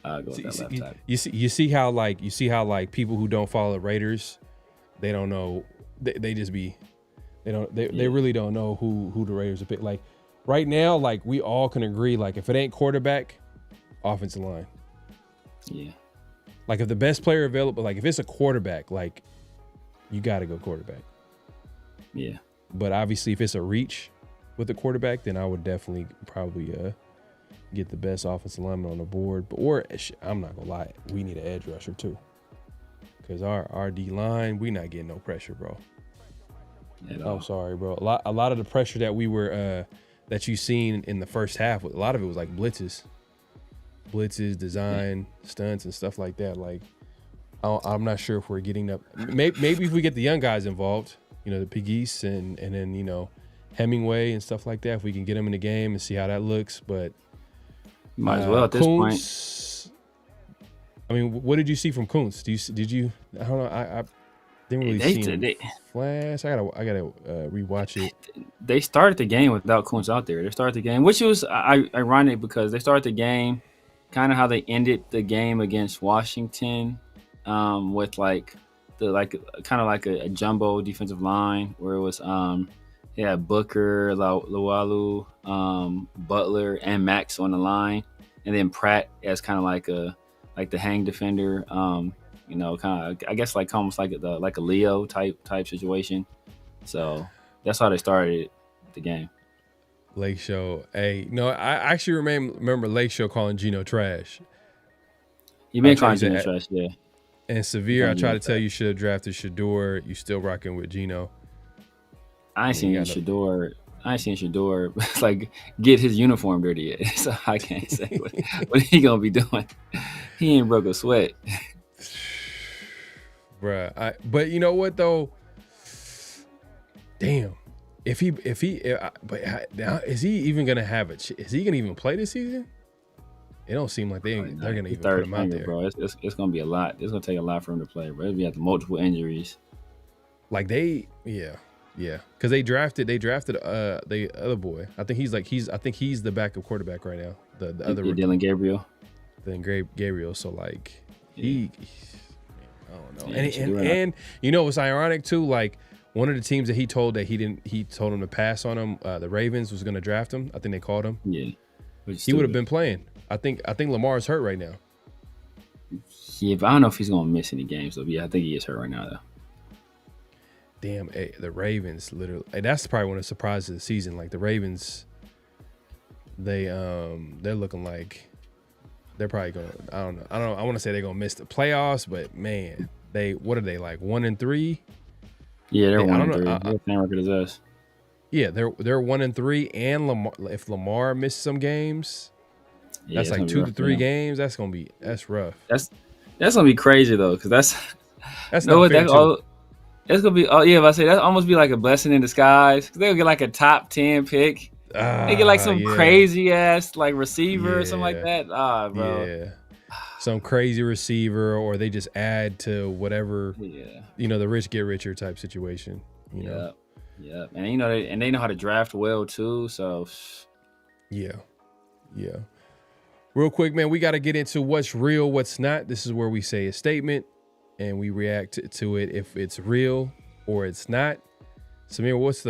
I'll go with that left tackle. You see how like people who don't follow the Raiders, they don't know. They just be. They really don't know who the Raiders will pick. Like right now, like we all can agree, like if it ain't quarterback, offensive line. Yeah. Like if the best player available, like if it's a quarterback, like you got to go quarterback. Yeah. But obviously, if it's a reach with the quarterback, then I would definitely probably get the best offensive lineman on the board. I'm not gonna lie, we need an edge rusher too, because our D line, we not getting no pressure, bro. I'm sorry, bro. A lot of the pressure that we were that you seen in the first half, a lot of it was like blitzes, design, stunts, and stuff like that. Like, I'm not sure if we're getting up. Maybe if we get the young guys involved, you know, the Piggies and then, you know, Hemingway and stuff like that, if we can get them in the game and see how that looks. But might as well at this point. I mean, what did you see from Kuntz? Did you? I don't know. I didn't really see him flash. I gotta rewatch it. They started the game without Kuntz out there. They started the game, which was ironic because they started the game kind of how they ended the game against Washington, with like a jumbo defensive line where it was Booker, Lualu, Butler, and Max on the line, and then Pratt as kind of like the hang defender. You know, kind of, I guess, like almost like a Leo type situation. So that's how they started the game. Lake Show. Hey, no, I actually remember Lake Show calling Gino trash. You been calling Gino trash, yeah. And Severe, I tried to tell you should have drafted Shador. You still rocking with Gino. I ain't seen Shador. Like get his uniform dirty yet, so I can't say what he gonna be doing. He ain't broke a sweat, bruh. But you know what though? Damn. But is he even gonna have is he gonna even play this season? It don't seem like they're gonna even put him out there, bro. It's gonna be a lot. It's gonna take a lot for him to play, bro. If he has multiple injuries, like yeah, because they drafted the other boy. I think he's the backup quarterback right now. The other Dylan Gabriel. Then Gabriel. So like I don't know. And you know what's ironic too? Like one of the teams that he told him to pass on him. The Ravens was going to draft him. I think they called him. Yeah, he would have been playing. I think Lamar's hurt right now. Yeah, but I don't know if he's going to miss any games though. Yeah, I think he is hurt right now though. Damn, the Ravens literally. That's probably one of the surprises of the season. Like the Ravens, they're looking like they're probably gonna. I don't know. I want to say they're gonna miss the playoffs, but man, what are they like 1-3? Yeah, they're 1-3. They're the same record as us. Yeah, they're 1-3, and if Lamar misses some games, that's like 2 to 3 games. That's rough. That's gonna be crazy though, because that's not fair too. It's gonna be if I say that almost be like a blessing in disguise. Cause they'll get like a top 10 pick. They get like some crazy ass like receiver or something like that. Bro. Yeah. Some crazy receiver, or they just add to whatever. Yeah. The rich get richer type situation. You know. Yeah. And they know how to draft well too. So. Yeah. Real quick, man, we got to get into what's real, what's not. This is where we say a statement and we react to it if it's real or it's not. Samir, what's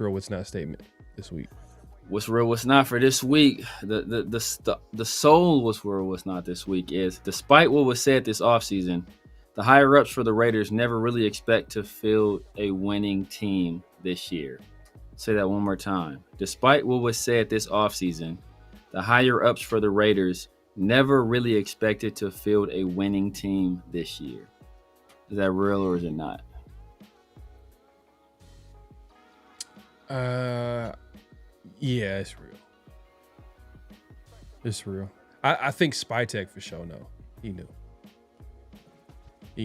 real, what's not statement this week? What's real, what's not for this week? The sole what's real, what's not this week is, despite what was said this offseason, the higher ups for the Raiders never really expect to field a winning team this year. Say that one more time. Despite what was said this offseason, the higher ups for the Raiders never really expected to field a winning team this year. Is that real or is it not? Yeah, it's real. It's real. I think Spytek for sure. No, he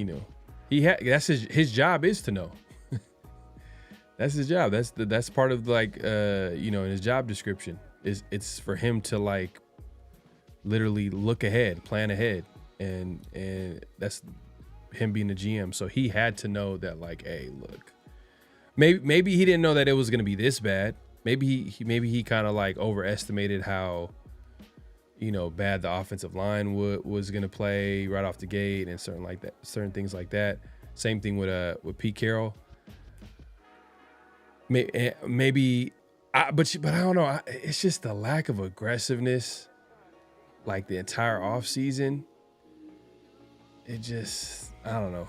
knew. That's his job is to know. That's his job. That's part of like in his job description it's for him to like literally look ahead, plan ahead, and that's him being the GM. So he had to know that like, hey, look, maybe he didn't know that it was going to be this bad. Maybe he kind of like overestimated how bad the offensive line was going to play right off the gate and certain things like that. Same thing with Pete Carroll. Maybe, but I don't know. It's just the lack of aggressiveness, like the entire offseason. It just, I don't know.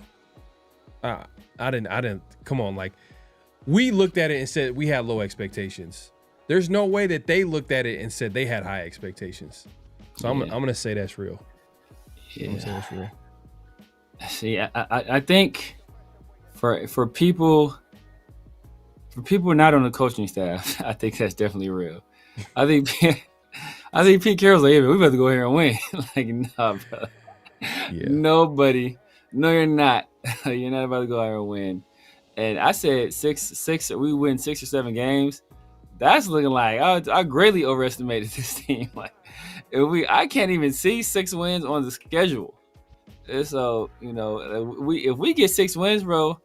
I didn't. Come on, like we looked at it and said we had low expectations. There's no way that they looked at it and said they had high expectations. So I'm gonna say that's real. Yeah. I'm gonna say that's real. See, I think for people not on the coaching staff, I think that's definitely real. I think Pete Carroll's like, hey, man, we about to go here and win. Like, nah, bro. Yeah. Nobody. No, you're not. You're not about to go out here and win. And I said six. We win 6 or 7 games. That's looking like I greatly overestimated this team. Like, I can't even see 6 wins on the schedule. And so if we get 6 wins, bro,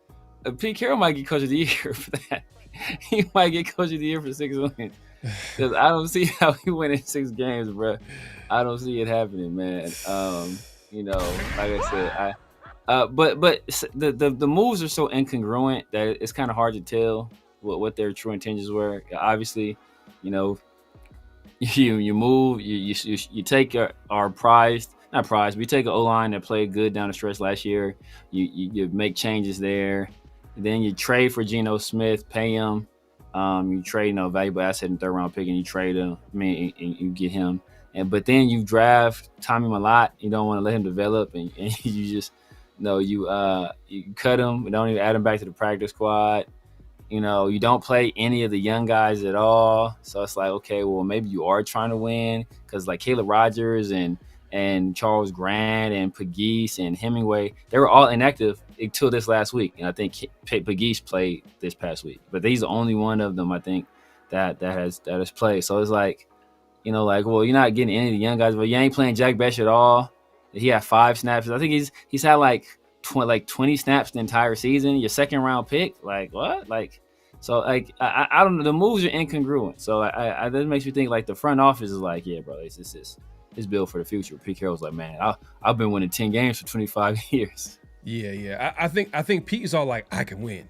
Pete Carroll might get coach of the year for that. He might get coach of the year for 6 wins. Because I don't see how we win in 6 games, bro. I don't see it happening, man. Like I said, but the moves are so incongruent that it's kind of hard to tell what their true intentions were. Obviously, you move, you take our we take an O-line that played good down the stretch last year. You make changes there. Then you trade for Gino Smith, pay him. You trade valuable asset in 3rd round pick, and you trade him. And you get him, but then you draft Tommy Malott. You don't want to let him develop, and you just you cut him. You don't even add him back to the practice squad. You don't play any of the young guys at all. So it's like, okay, well, maybe you are trying to win, because like Caleb Rogers and Charles Grant and Pegues and Hemingway, they were all inactive until this last week. And I think Pegues played this past week, but he's the only one of them, I think, that has played. So it's like, well, you're not getting any of the young guys, but you ain't playing Jack Besh at all. He had 5 snaps. I think he's had like 20 snaps the entire season. Your second round pick, like what? Like, so like I don't know. The moves are incongruent. So that makes me think like the front office is like, yeah, bro, it's built for the future. Pete Carroll's like, man, I've been winning 10 games for 25 years. Yeah. I think Pete is all like, I can win.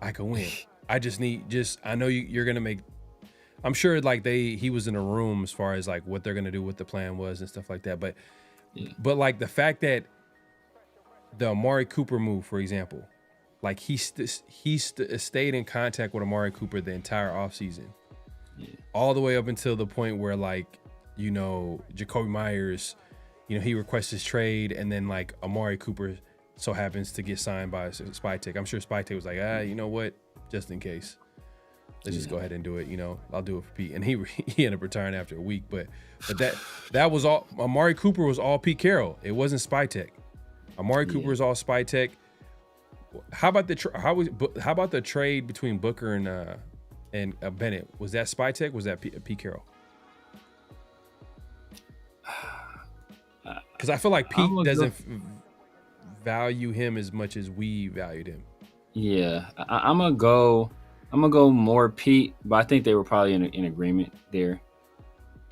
I just I know you're gonna make. I'm sure like he was in a room as far as like what they're gonna do, what the plan was and stuff like that. But like the fact that the Amari Cooper move, for example, like he stayed in contact with Amari Cooper the entire offseason, all the way up until the point where like, Jacoby Myers, he requests his trade, and then like Amari Cooper so happens to get signed by Spytek. I'm sure Spytek was like, you know what, just in case, let's just go ahead and do it. I'll do it for Pete, and he ended up retiring after a week. But that was all. Amari Cooper was all Pete Carroll. It wasn't Spytek. Amari Cooper was all Spytek. How about the trade between Booker and Bennett? Was that Spytek? Was that Pete Carroll? Because I feel like Pete doesn't value him as much as we valued him. Yeah, I'm gonna go more Pete, but I think they were probably in agreement there.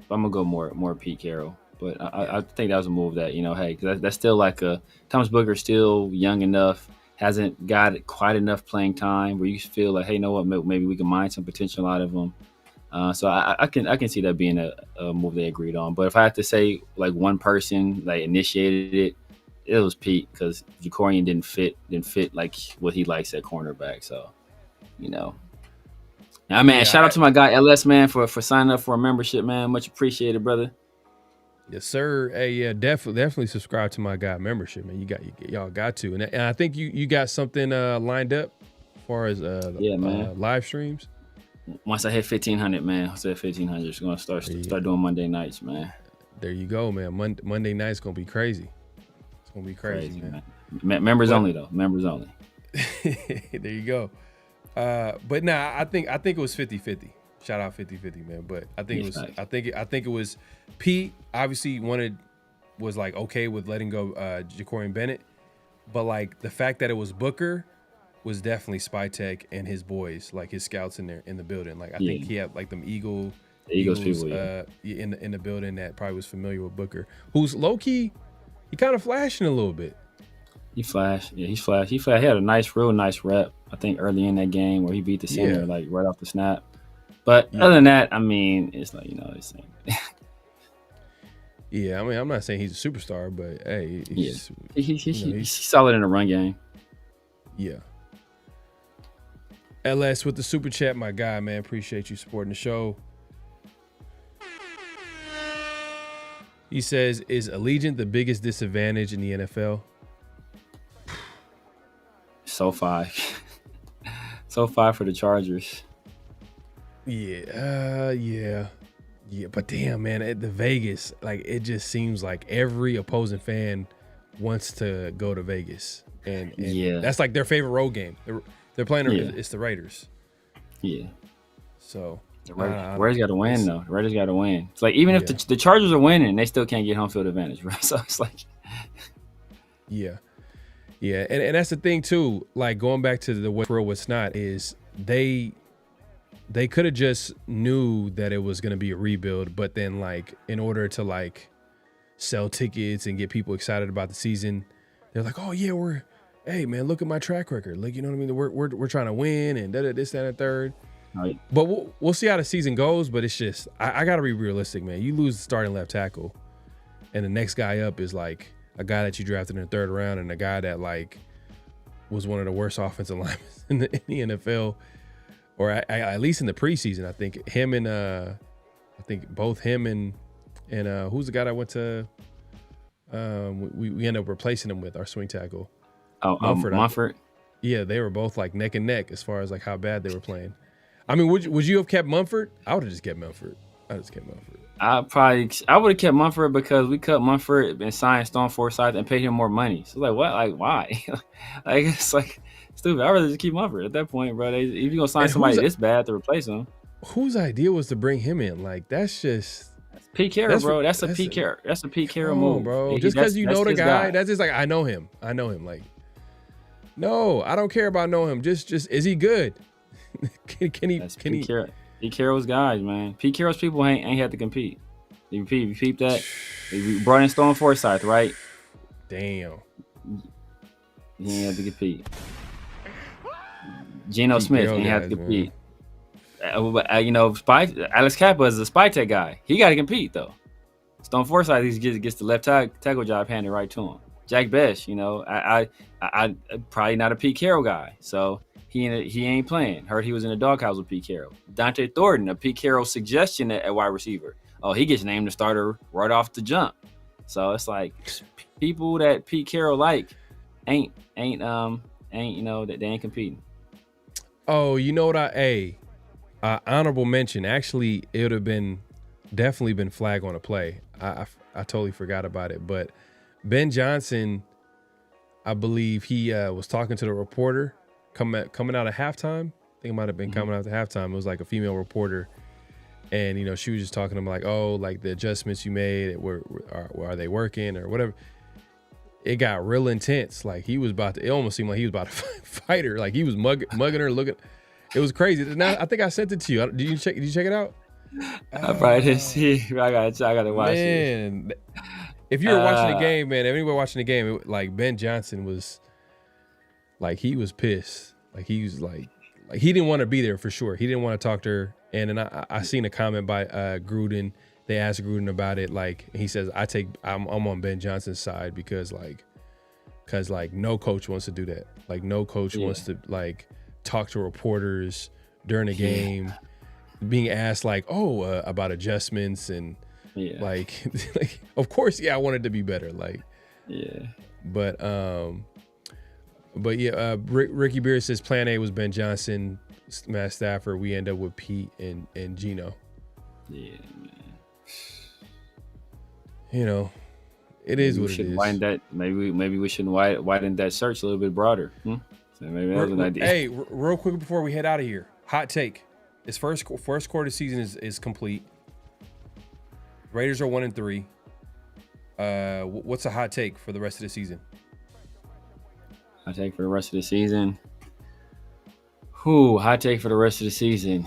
But I'm gonna go more Pete Carroll. But I think that was a move that, hey, because that's still like Thomas Booker's still young enough, hasn't got quite enough playing time where you feel like, hey, you know what, maybe we can mine some potential out of him. So I can see that being a move they agreed on. But if I had to say like one person like initiated it was Pete, because Jacorian didn't fit like what he likes at cornerback. So, shout out to my guy LS, man, for signing up for a membership, man. Much appreciated, brother. Yes, sir. Hey, yeah, definitely subscribe to my guy membership, man. Y'all got to, and I think you got something lined up as far as live streams. Once I hit 1,500, man. Once I hit 1,500, it's gonna start doing Monday nights, man. There you go, man. Monday night's gonna be crazy. It's gonna be crazy, man. Members only though. Members only. There you go. But nah, I think it was 50-50. Shout out 50-50, man. But I think it was Pete obviously was like okay with letting go Jacorian Bennett, but like the fact that it was Booker was definitely Spytek and his boys, like his scouts in the building. Like I think he had like them Eagles people, in the building that probably was familiar with Booker, who's low key, he kind of flashing a little bit. He flashed. Yeah, he's flashed. He had a real nice rep, I think, early in that game where he beat the center like right off the snap. But other than that, I mean, it's like, the same. Yeah, I mean, I'm not saying he's a superstar, but hey, he's solid in the run game. Yeah. LS with the super chat, my guy, man. Appreciate you supporting the show. He says, is Allegiant the biggest disadvantage in the NFL? So 5. So 5 for the Chargers. Yeah. But damn, man, at the Vegas, like it just seems like every opposing fan wants to go to Vegas, and that's like their favorite road game. They're playing. It's the Raiders. Yeah. So the Raiders got to win though. The Raiders got to win. It's like even if the Chargers are winning, they still can't get home field advantage, right? So it's like, yeah, and that's the thing too. Like going back to the what's not is they could have just knew that it was going to be a rebuild, but then like in order to like sell tickets and get people excited about the season, they're like, oh yeah, hey man, look at my track record. Like, you know what I mean? We're trying to win and this, that, and third. Right. But we'll see how the season goes. But it's just I got to be realistic, man. You lose the starting left tackle, and the next guy up is like a guy that you drafted in the 3rd round, and a guy that like was one of the worst offensive linemen in the NFL. Or at least in the preseason, I think both him and And who's the guy that went to? We ended up replacing him with our swing tackle. Mumford. Yeah, they were both like neck and neck as far as like how bad they were playing. I mean, would you have kept Mumford? I would have just kept Mumford. I would have kept Mumford because we cut Mumford and signed Stone Forsythe and paid him more money. So like, what? Like, why? Like, it's like stupid. I'd rather just keep Mumford at that point, bro. If you're gonna sign somebody this bad to replace him, whose idea was to bring him in? Like, that's just Pete Carroll, bro. That's a Pete Carroll. That's a Pete Carroll move, bro. Just because you know the guy, that's just like I know him. Like, no, I don't care about knowing him. Just is he good? Can he? Pete Carroll's guys, man. Pete Carroll's people ain't had to compete. You peep that? We brought in Stone Forsythe, right? Damn. He ain't had to compete. Gino Smith ain't had to compete. Alex Kappa is a spy tech guy. He got to compete though. Stone Forsythe gets the left tackle job handed right to him. Jack Best, I probably not a Pete Carroll guy, so he ain't playing. Heard he was in the doghouse with Pete Carroll. Dante Thornton, a Pete Carroll suggestion at wide receiver. Oh, he gets named the starter right off the jump. So it's like people that Pete Carroll like ain't that they ain't competing. Oh, you know what? Honorable mention. Actually, it would have definitely been flag on a play. I totally forgot about it, but Ben Johnson, I believe he was talking to the reporter coming out of halftime. I think it might have been coming out of halftime. It was like a female reporter, and she was just talking to him like, "Oh, like the adjustments you made, are they working or whatever?" It got real intense. Like it almost seemed like he was about to fight her. Like he was mugging her, looking. It was crazy. Now I think I sent it to you. Did you check it out? I probably didn't see. I gotta watch it. Man, if you were watching the game, man, if anyone watching the game, like Ben Johnson was, like he was pissed. Like he was like he didn't want to be there for sure. He didn't want to talk to her. And then I seen a comment by Gruden. They asked Gruden about it. Like he says, I'm on Ben Johnson's side because no coach wants to do that. Like no coach wants to like talk to reporters during a game, being asked like, about adjustments and like of course, I wanted to be better. Like, but Ricky Beard says plan A was Ben Johnson, Matt Stafford. We end up with Pete and Gino. Yeah, man. It is what it is. Widen that. Maybe we should widen that search a little bit broader. So maybe that was an idea. Hey, real quick before we head out of here, hot take: this first quarter season is complete. Raiders are 1-3. What's a hot take for the rest of the season? Hot take for the rest of the season. Hot take for the rest of the season.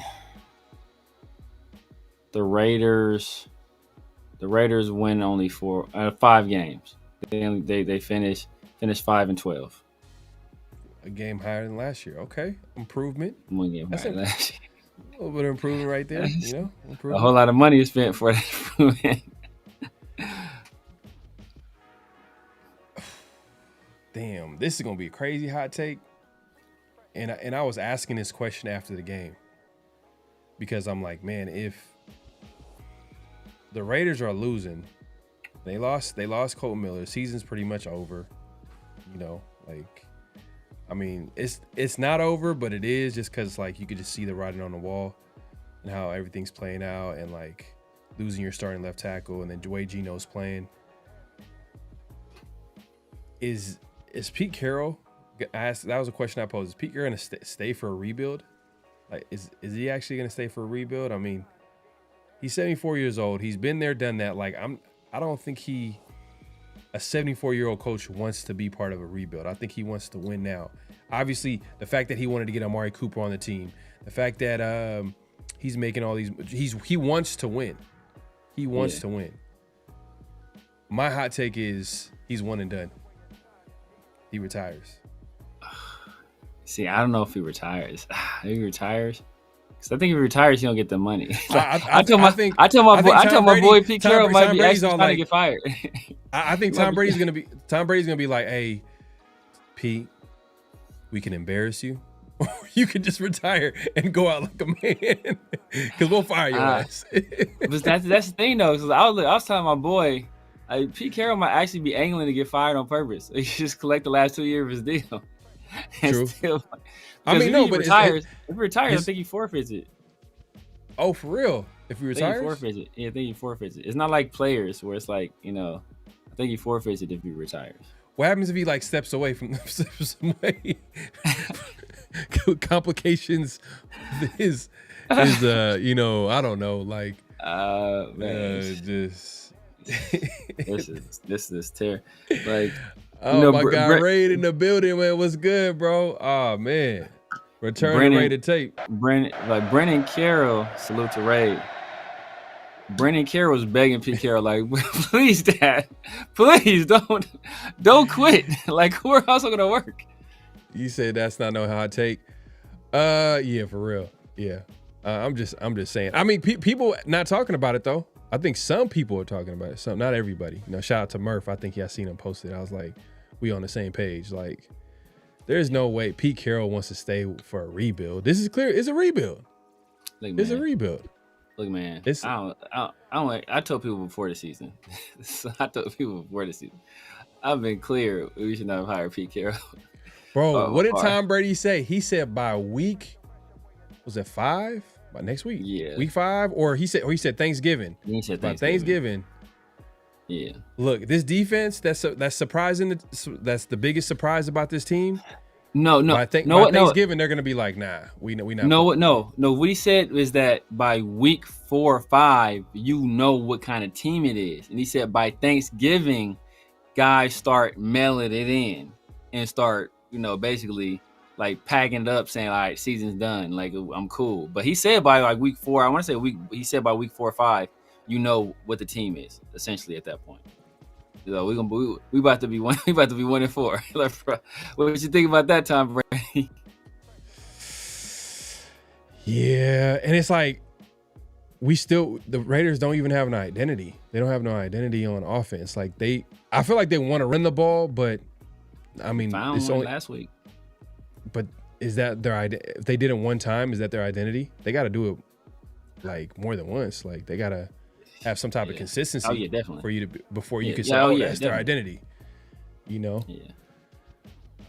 The Raiders win only 5 games. They finish 5-12. A game higher than last year. Okay, improvement. 1 game higher than last year. A little bit of improvement right there. A whole lot of money is spent for that improvement. Damn, this is gonna be a crazy hot take. And I was asking this question after the game because I'm like, man, if the Raiders are losing, they lost Kolton Miller. Season's pretty much over. I mean, it's not over, but it is just because like you could just see the writing on the wall and how everything's playing out, and like losing your starting left tackle, and then the way Gino's playing. Is Pete Carroll? That was a question I posed. Is Pete Carroll gonna stay for a rebuild? Like, is he actually gonna stay for a rebuild? I mean, he's 74 years old. He's been there, done that. Like, I don't think a 74-year-old coach wants to be part of a rebuild. I think he wants to win now. Obviously, the fact that he wanted to get Amari Cooper on the team, the fact that he's making all these, he wants to win. He wants to win. My hot take is he's one and done. He retires. See, I don't know if he retires. If he retires, because I think if he retires, he don't get the money. I tell my boy Pete Carroll might be actually trying to get fired. I think Tom Brady's gonna be like, hey, Pete, we can embarrass you, or you can just retire and go out like a man, because we'll fire your ass. But that's the thing though. Cause I was telling my boy, Pete Carroll might actually be angling to get fired on purpose. He should just collect the last 2 years of his deal. And True. Still, I mean, no, if but if he retires, I think he forfeits it. Oh, for real? If he retires? I think he forfeits it. Yeah, I think he forfeits it. It's not like players where it's like, I think he forfeits it if he retires. What happens if he like steps away from complications? His I don't know, like this is terrible. Like, my God, Raid in the building, man. What's good, bro? Oh man, return to Raid tape. Brennan Carroll, salute to Raid. Brennan Carroll was begging Pete Carroll, like, please, Dad, please don't quit. Like, who are also gonna work? You said that's not no hot take. Yeah, for real. Yeah, I'm just saying. I mean, people not talking about it though. I think some people are talking about it. Some, not everybody. Shout out to Murph. I think I seen him post it. I was like, we on the same page. Like, there's no way Pete Carroll wants to stay for a rebuild. This is clear. It's a rebuild. It's a rebuild. Look, man. I told people before the season. I've been clear. We should not have hired Pete Carroll. Bro, what did Tom Brady say? He said by week, was it 5? By next week? Yeah. Week 5? Or he said Thanksgiving. He said by Thanksgiving. Yeah. Look, this defense, that's surprising. That's the biggest surprise about this team. No. By Thanksgiving, they're gonna be like, nah, we not. No. What he said is that by week 4 or 5, you know what kind of team it is, and he said by Thanksgiving, guys start mailing it in and start, basically like packing it up, saying, all right, season's done, like I'm cool. But he said by like week 4, I want to say he said by week 4 or 5, you know what the team is essentially at that point. We about to be 1-4. What you think about that, Tom Brady? Yeah, and it's like the Raiders don't even have an identity. They don't have no identity on offense. Like I feel like they want to run the ball, but I mean, it's only last week. But is that their identity? If they did it one time, is that their identity? They got to do it like more than once. Like they got to have some type of consistency. Oh yeah, definitely. For you to before you can say, that's their identity. Yeah.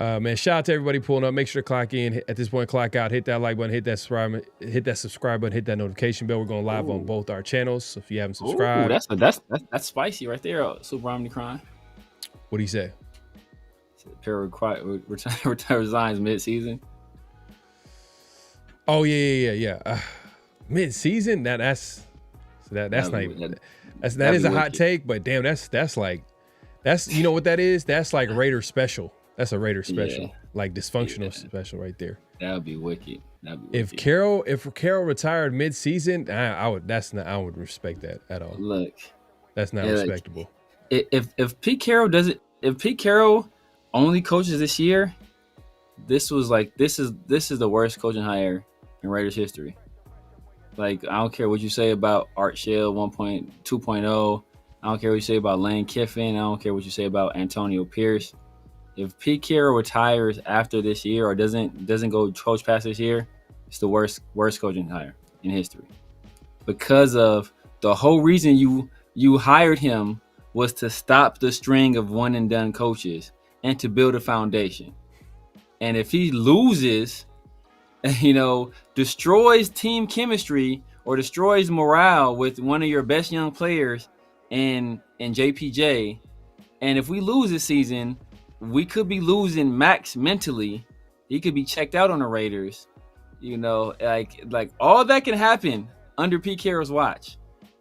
Man, shout out to everybody pulling up. Make sure to clock in. At this point, clock out. Hit that like button. Hit that subscribe button. Hit that notification bell. We're going live on both our channels. So if you haven't subscribed, that's spicy right there. Super Omnicron. What do you say? Perry resigns mid-season. Oh yeah. Mid-season. That's not even. That is a hot take. But damn, that's you know what that is? That's like Raider special. That's a Raider special, like dysfunctional special right there. That would be wicked. If Carroll retired mid-season, I would respect that at all. Look, that's not respectable. If Pete Carroll if Pete Carroll only coaches this year, this is the worst coaching hire in Raiders history. Like, I don't care what you say about Art Shell 2.0. I don't care what you say about Lane Kiffin. I don't care what you say about Antonio Pierce. If Pete Carroll retires after this year or doesn't go coach past this year, it's the worst coaching hire in history. Because of the whole reason you hired him was to stop the string of one and done coaches and to build a foundation. And if he loses, destroys team chemistry or destroys morale with one of your best young players in JPJ, and if we lose this season, we could be losing Max mentally. He could be checked out on the Raiders. Like all that can happen under Pete Carroll's watch.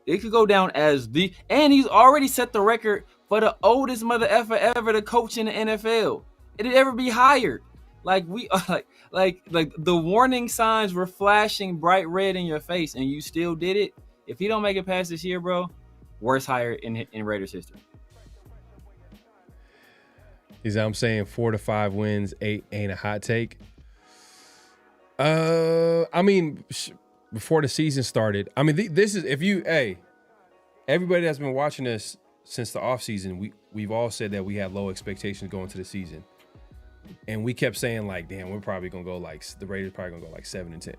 It could go down as and he's already set the record for the oldest mother effer ever to coach in the NFL. It'd ever be hired. Like we like the warning signs were flashing bright red in your face, and you still did it. If he don't make it past this year, bro, worst hire in Raiders history. I'm saying 4 to 5 wins, 8 ain't a hot take. I mean, before the season started, I mean, this is everybody that's been watching us since the offseason, we've all said that we had low expectations going to the season. and we kept saying like, damn, we're probably gonna go like the Raiders probably gonna go like 7-10.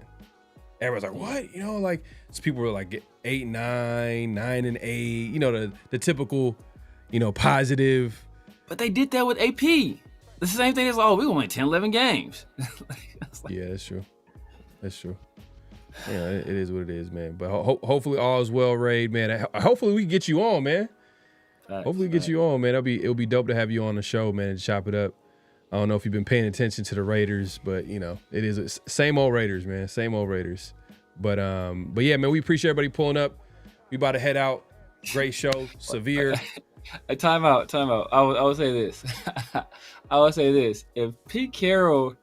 Everyone's like, what? You know, like so people were like 8-9, 9-8. You know, the typical, you know, positive. But they did that with AP. It's the same thing as, oh, we're gonna win 10, 11 games. Yeah, that's true. That's true. Yeah, it is what it is, man. But hopefully all is well, Raid, man. Hopefully we can get you on, man. Hopefully get you on, man. It'll be dope to have you on the show, man, and chop it up. I don't know if you've been paying attention to the Raiders, but you know, it is same old Raiders, man. Same old Raiders. But yeah, man, we appreciate everybody pulling up. We about to head out. Great show. Severe. Time out. I would say this. If Pete Carroll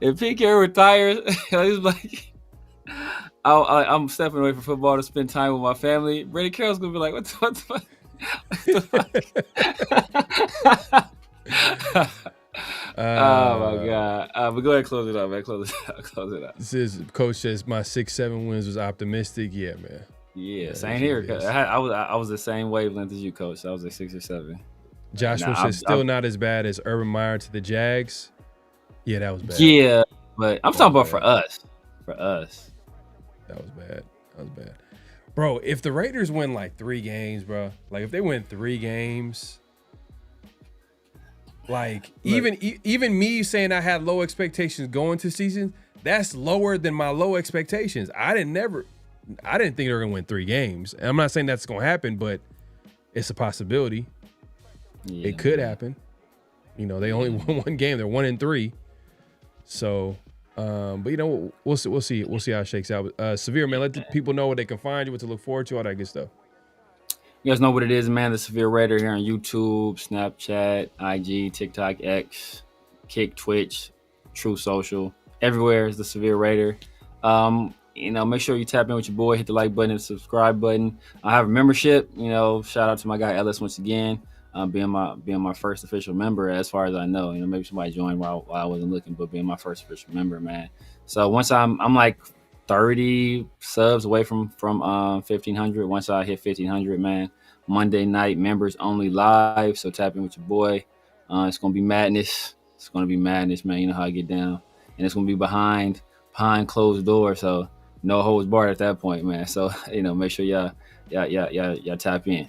retires, he's like, I'm stepping away from football to spend time with my family. Brady Carroll's gonna be like, what the fuck? Oh my God! But go ahead, and close it out, man. Close it out. This is Coach says my 6-7 wins was optimistic. Yeah, man. Yeah, same here. I was the same wavelength as you, Coach. I was like 6 or 7. Joshua says still not as bad as Urban Meyer to the Jags. Yeah, that was bad. Yeah, but I'm talking about for us. For us, that was bad. Bro, if the Raiders win like 3 games, bro, like if they win 3 games. Like even me saying I had low expectations going to season, that's lower than my low expectations. I didn't think they were gonna win 3 games. And I'm not saying that's gonna happen, but it's a possibility. Yeah, it could happen. You know, they only won 1 game. They're 1-3. So, but you know, we'll see how it shakes out. Severe, man, let the people know where they can find you, what to look forward to, all that good stuff. You guys know what it is, man. The Severe Raider here on YouTube, Snapchat, IG, TikTok, X, Kick, Twitch, True Social. Everywhere is the Severe Raider. You know, make sure you tap in with your boy, hit the like button and subscribe button. I have a membership. You know, shout out to my guy Ellis once again, being my first official member as far as I know. You know, maybe somebody joined while I wasn't looking, but being my first official member, man. So once I'm like 30 subs away from 1,500. Once I hit 1,500, man, Monday night members only live. So tap in with your boy. It's gonna be madness. It's gonna be madness, man. You know how I get down, and it's gonna be behind closed doors. So no holds barred at that point, man. So you know, make sure y'all tap in.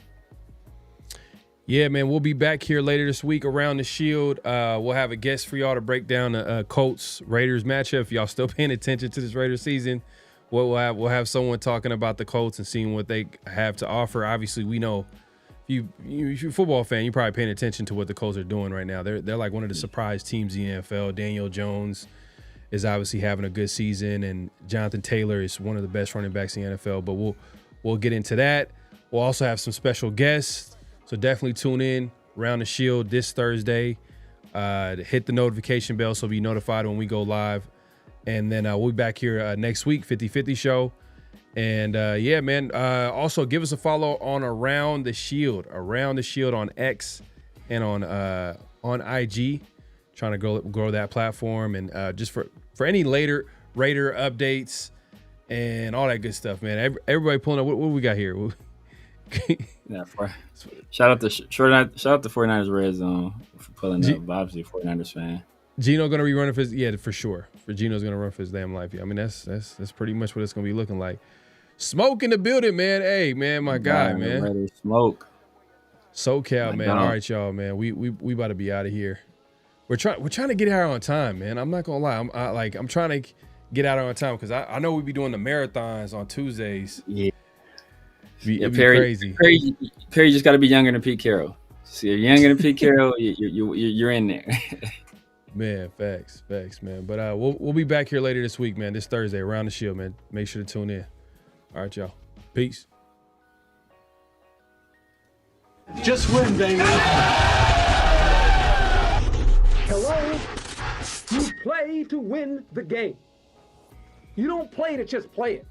Yeah, man, we'll be back here later this week around the Shield. We'll have a guest for y'all to break down the Colts-Raiders matchup. If y'all still paying attention to this Raiders season, we'll have someone talking about the Colts and seeing what they have to offer. Obviously, we know if you're a football fan, you're probably paying attention to what the Colts are doing right now. They're like one of the surprise teams in the NFL. Daniel Jones is obviously having a good season, and Jonathan Taylor is one of the best running backs in the NFL. But we'll get into that. We'll also have some special guests. So definitely tune in around the Shield this Thursday. Hit the notification bell so be notified when we go live. And then we'll be back here next week, 50-50 show. And yeah, man, also give us a follow on Around the Shield on X and on IG. Trying to grow that platform. And just for any later Raider updates and all that good stuff, man. Everybody pulling up. What we got here? Yeah, shout out to 49ers Red Zone for pulling up. Obviously, 49ers fan. Gino gonna be running for his, for sure. Gino's gonna run for his damn life. I mean, that's pretty much what it's gonna be looking like. Smoke in the building, man. Hey, man, my guy, man. Ready to smoke. SoCal, man. All right, y'all, man. We about to be out of here. We're trying to get out on time, man. I'm not gonna lie. I'm trying to get out on time because I know we be doing the marathons on Tuesdays. Yeah. It'd be Perry, crazy. Perry just got to be younger than Pete Carroll. See, if you're younger than Pete Carroll, you're in there. Man, facts, man. But we'll be back here later this week, man. This Thursday, Around the Shield, man. Make sure to tune in. All right, y'all. Peace. Just win, baby. Hello? You play to win the game. You don't play to just play it.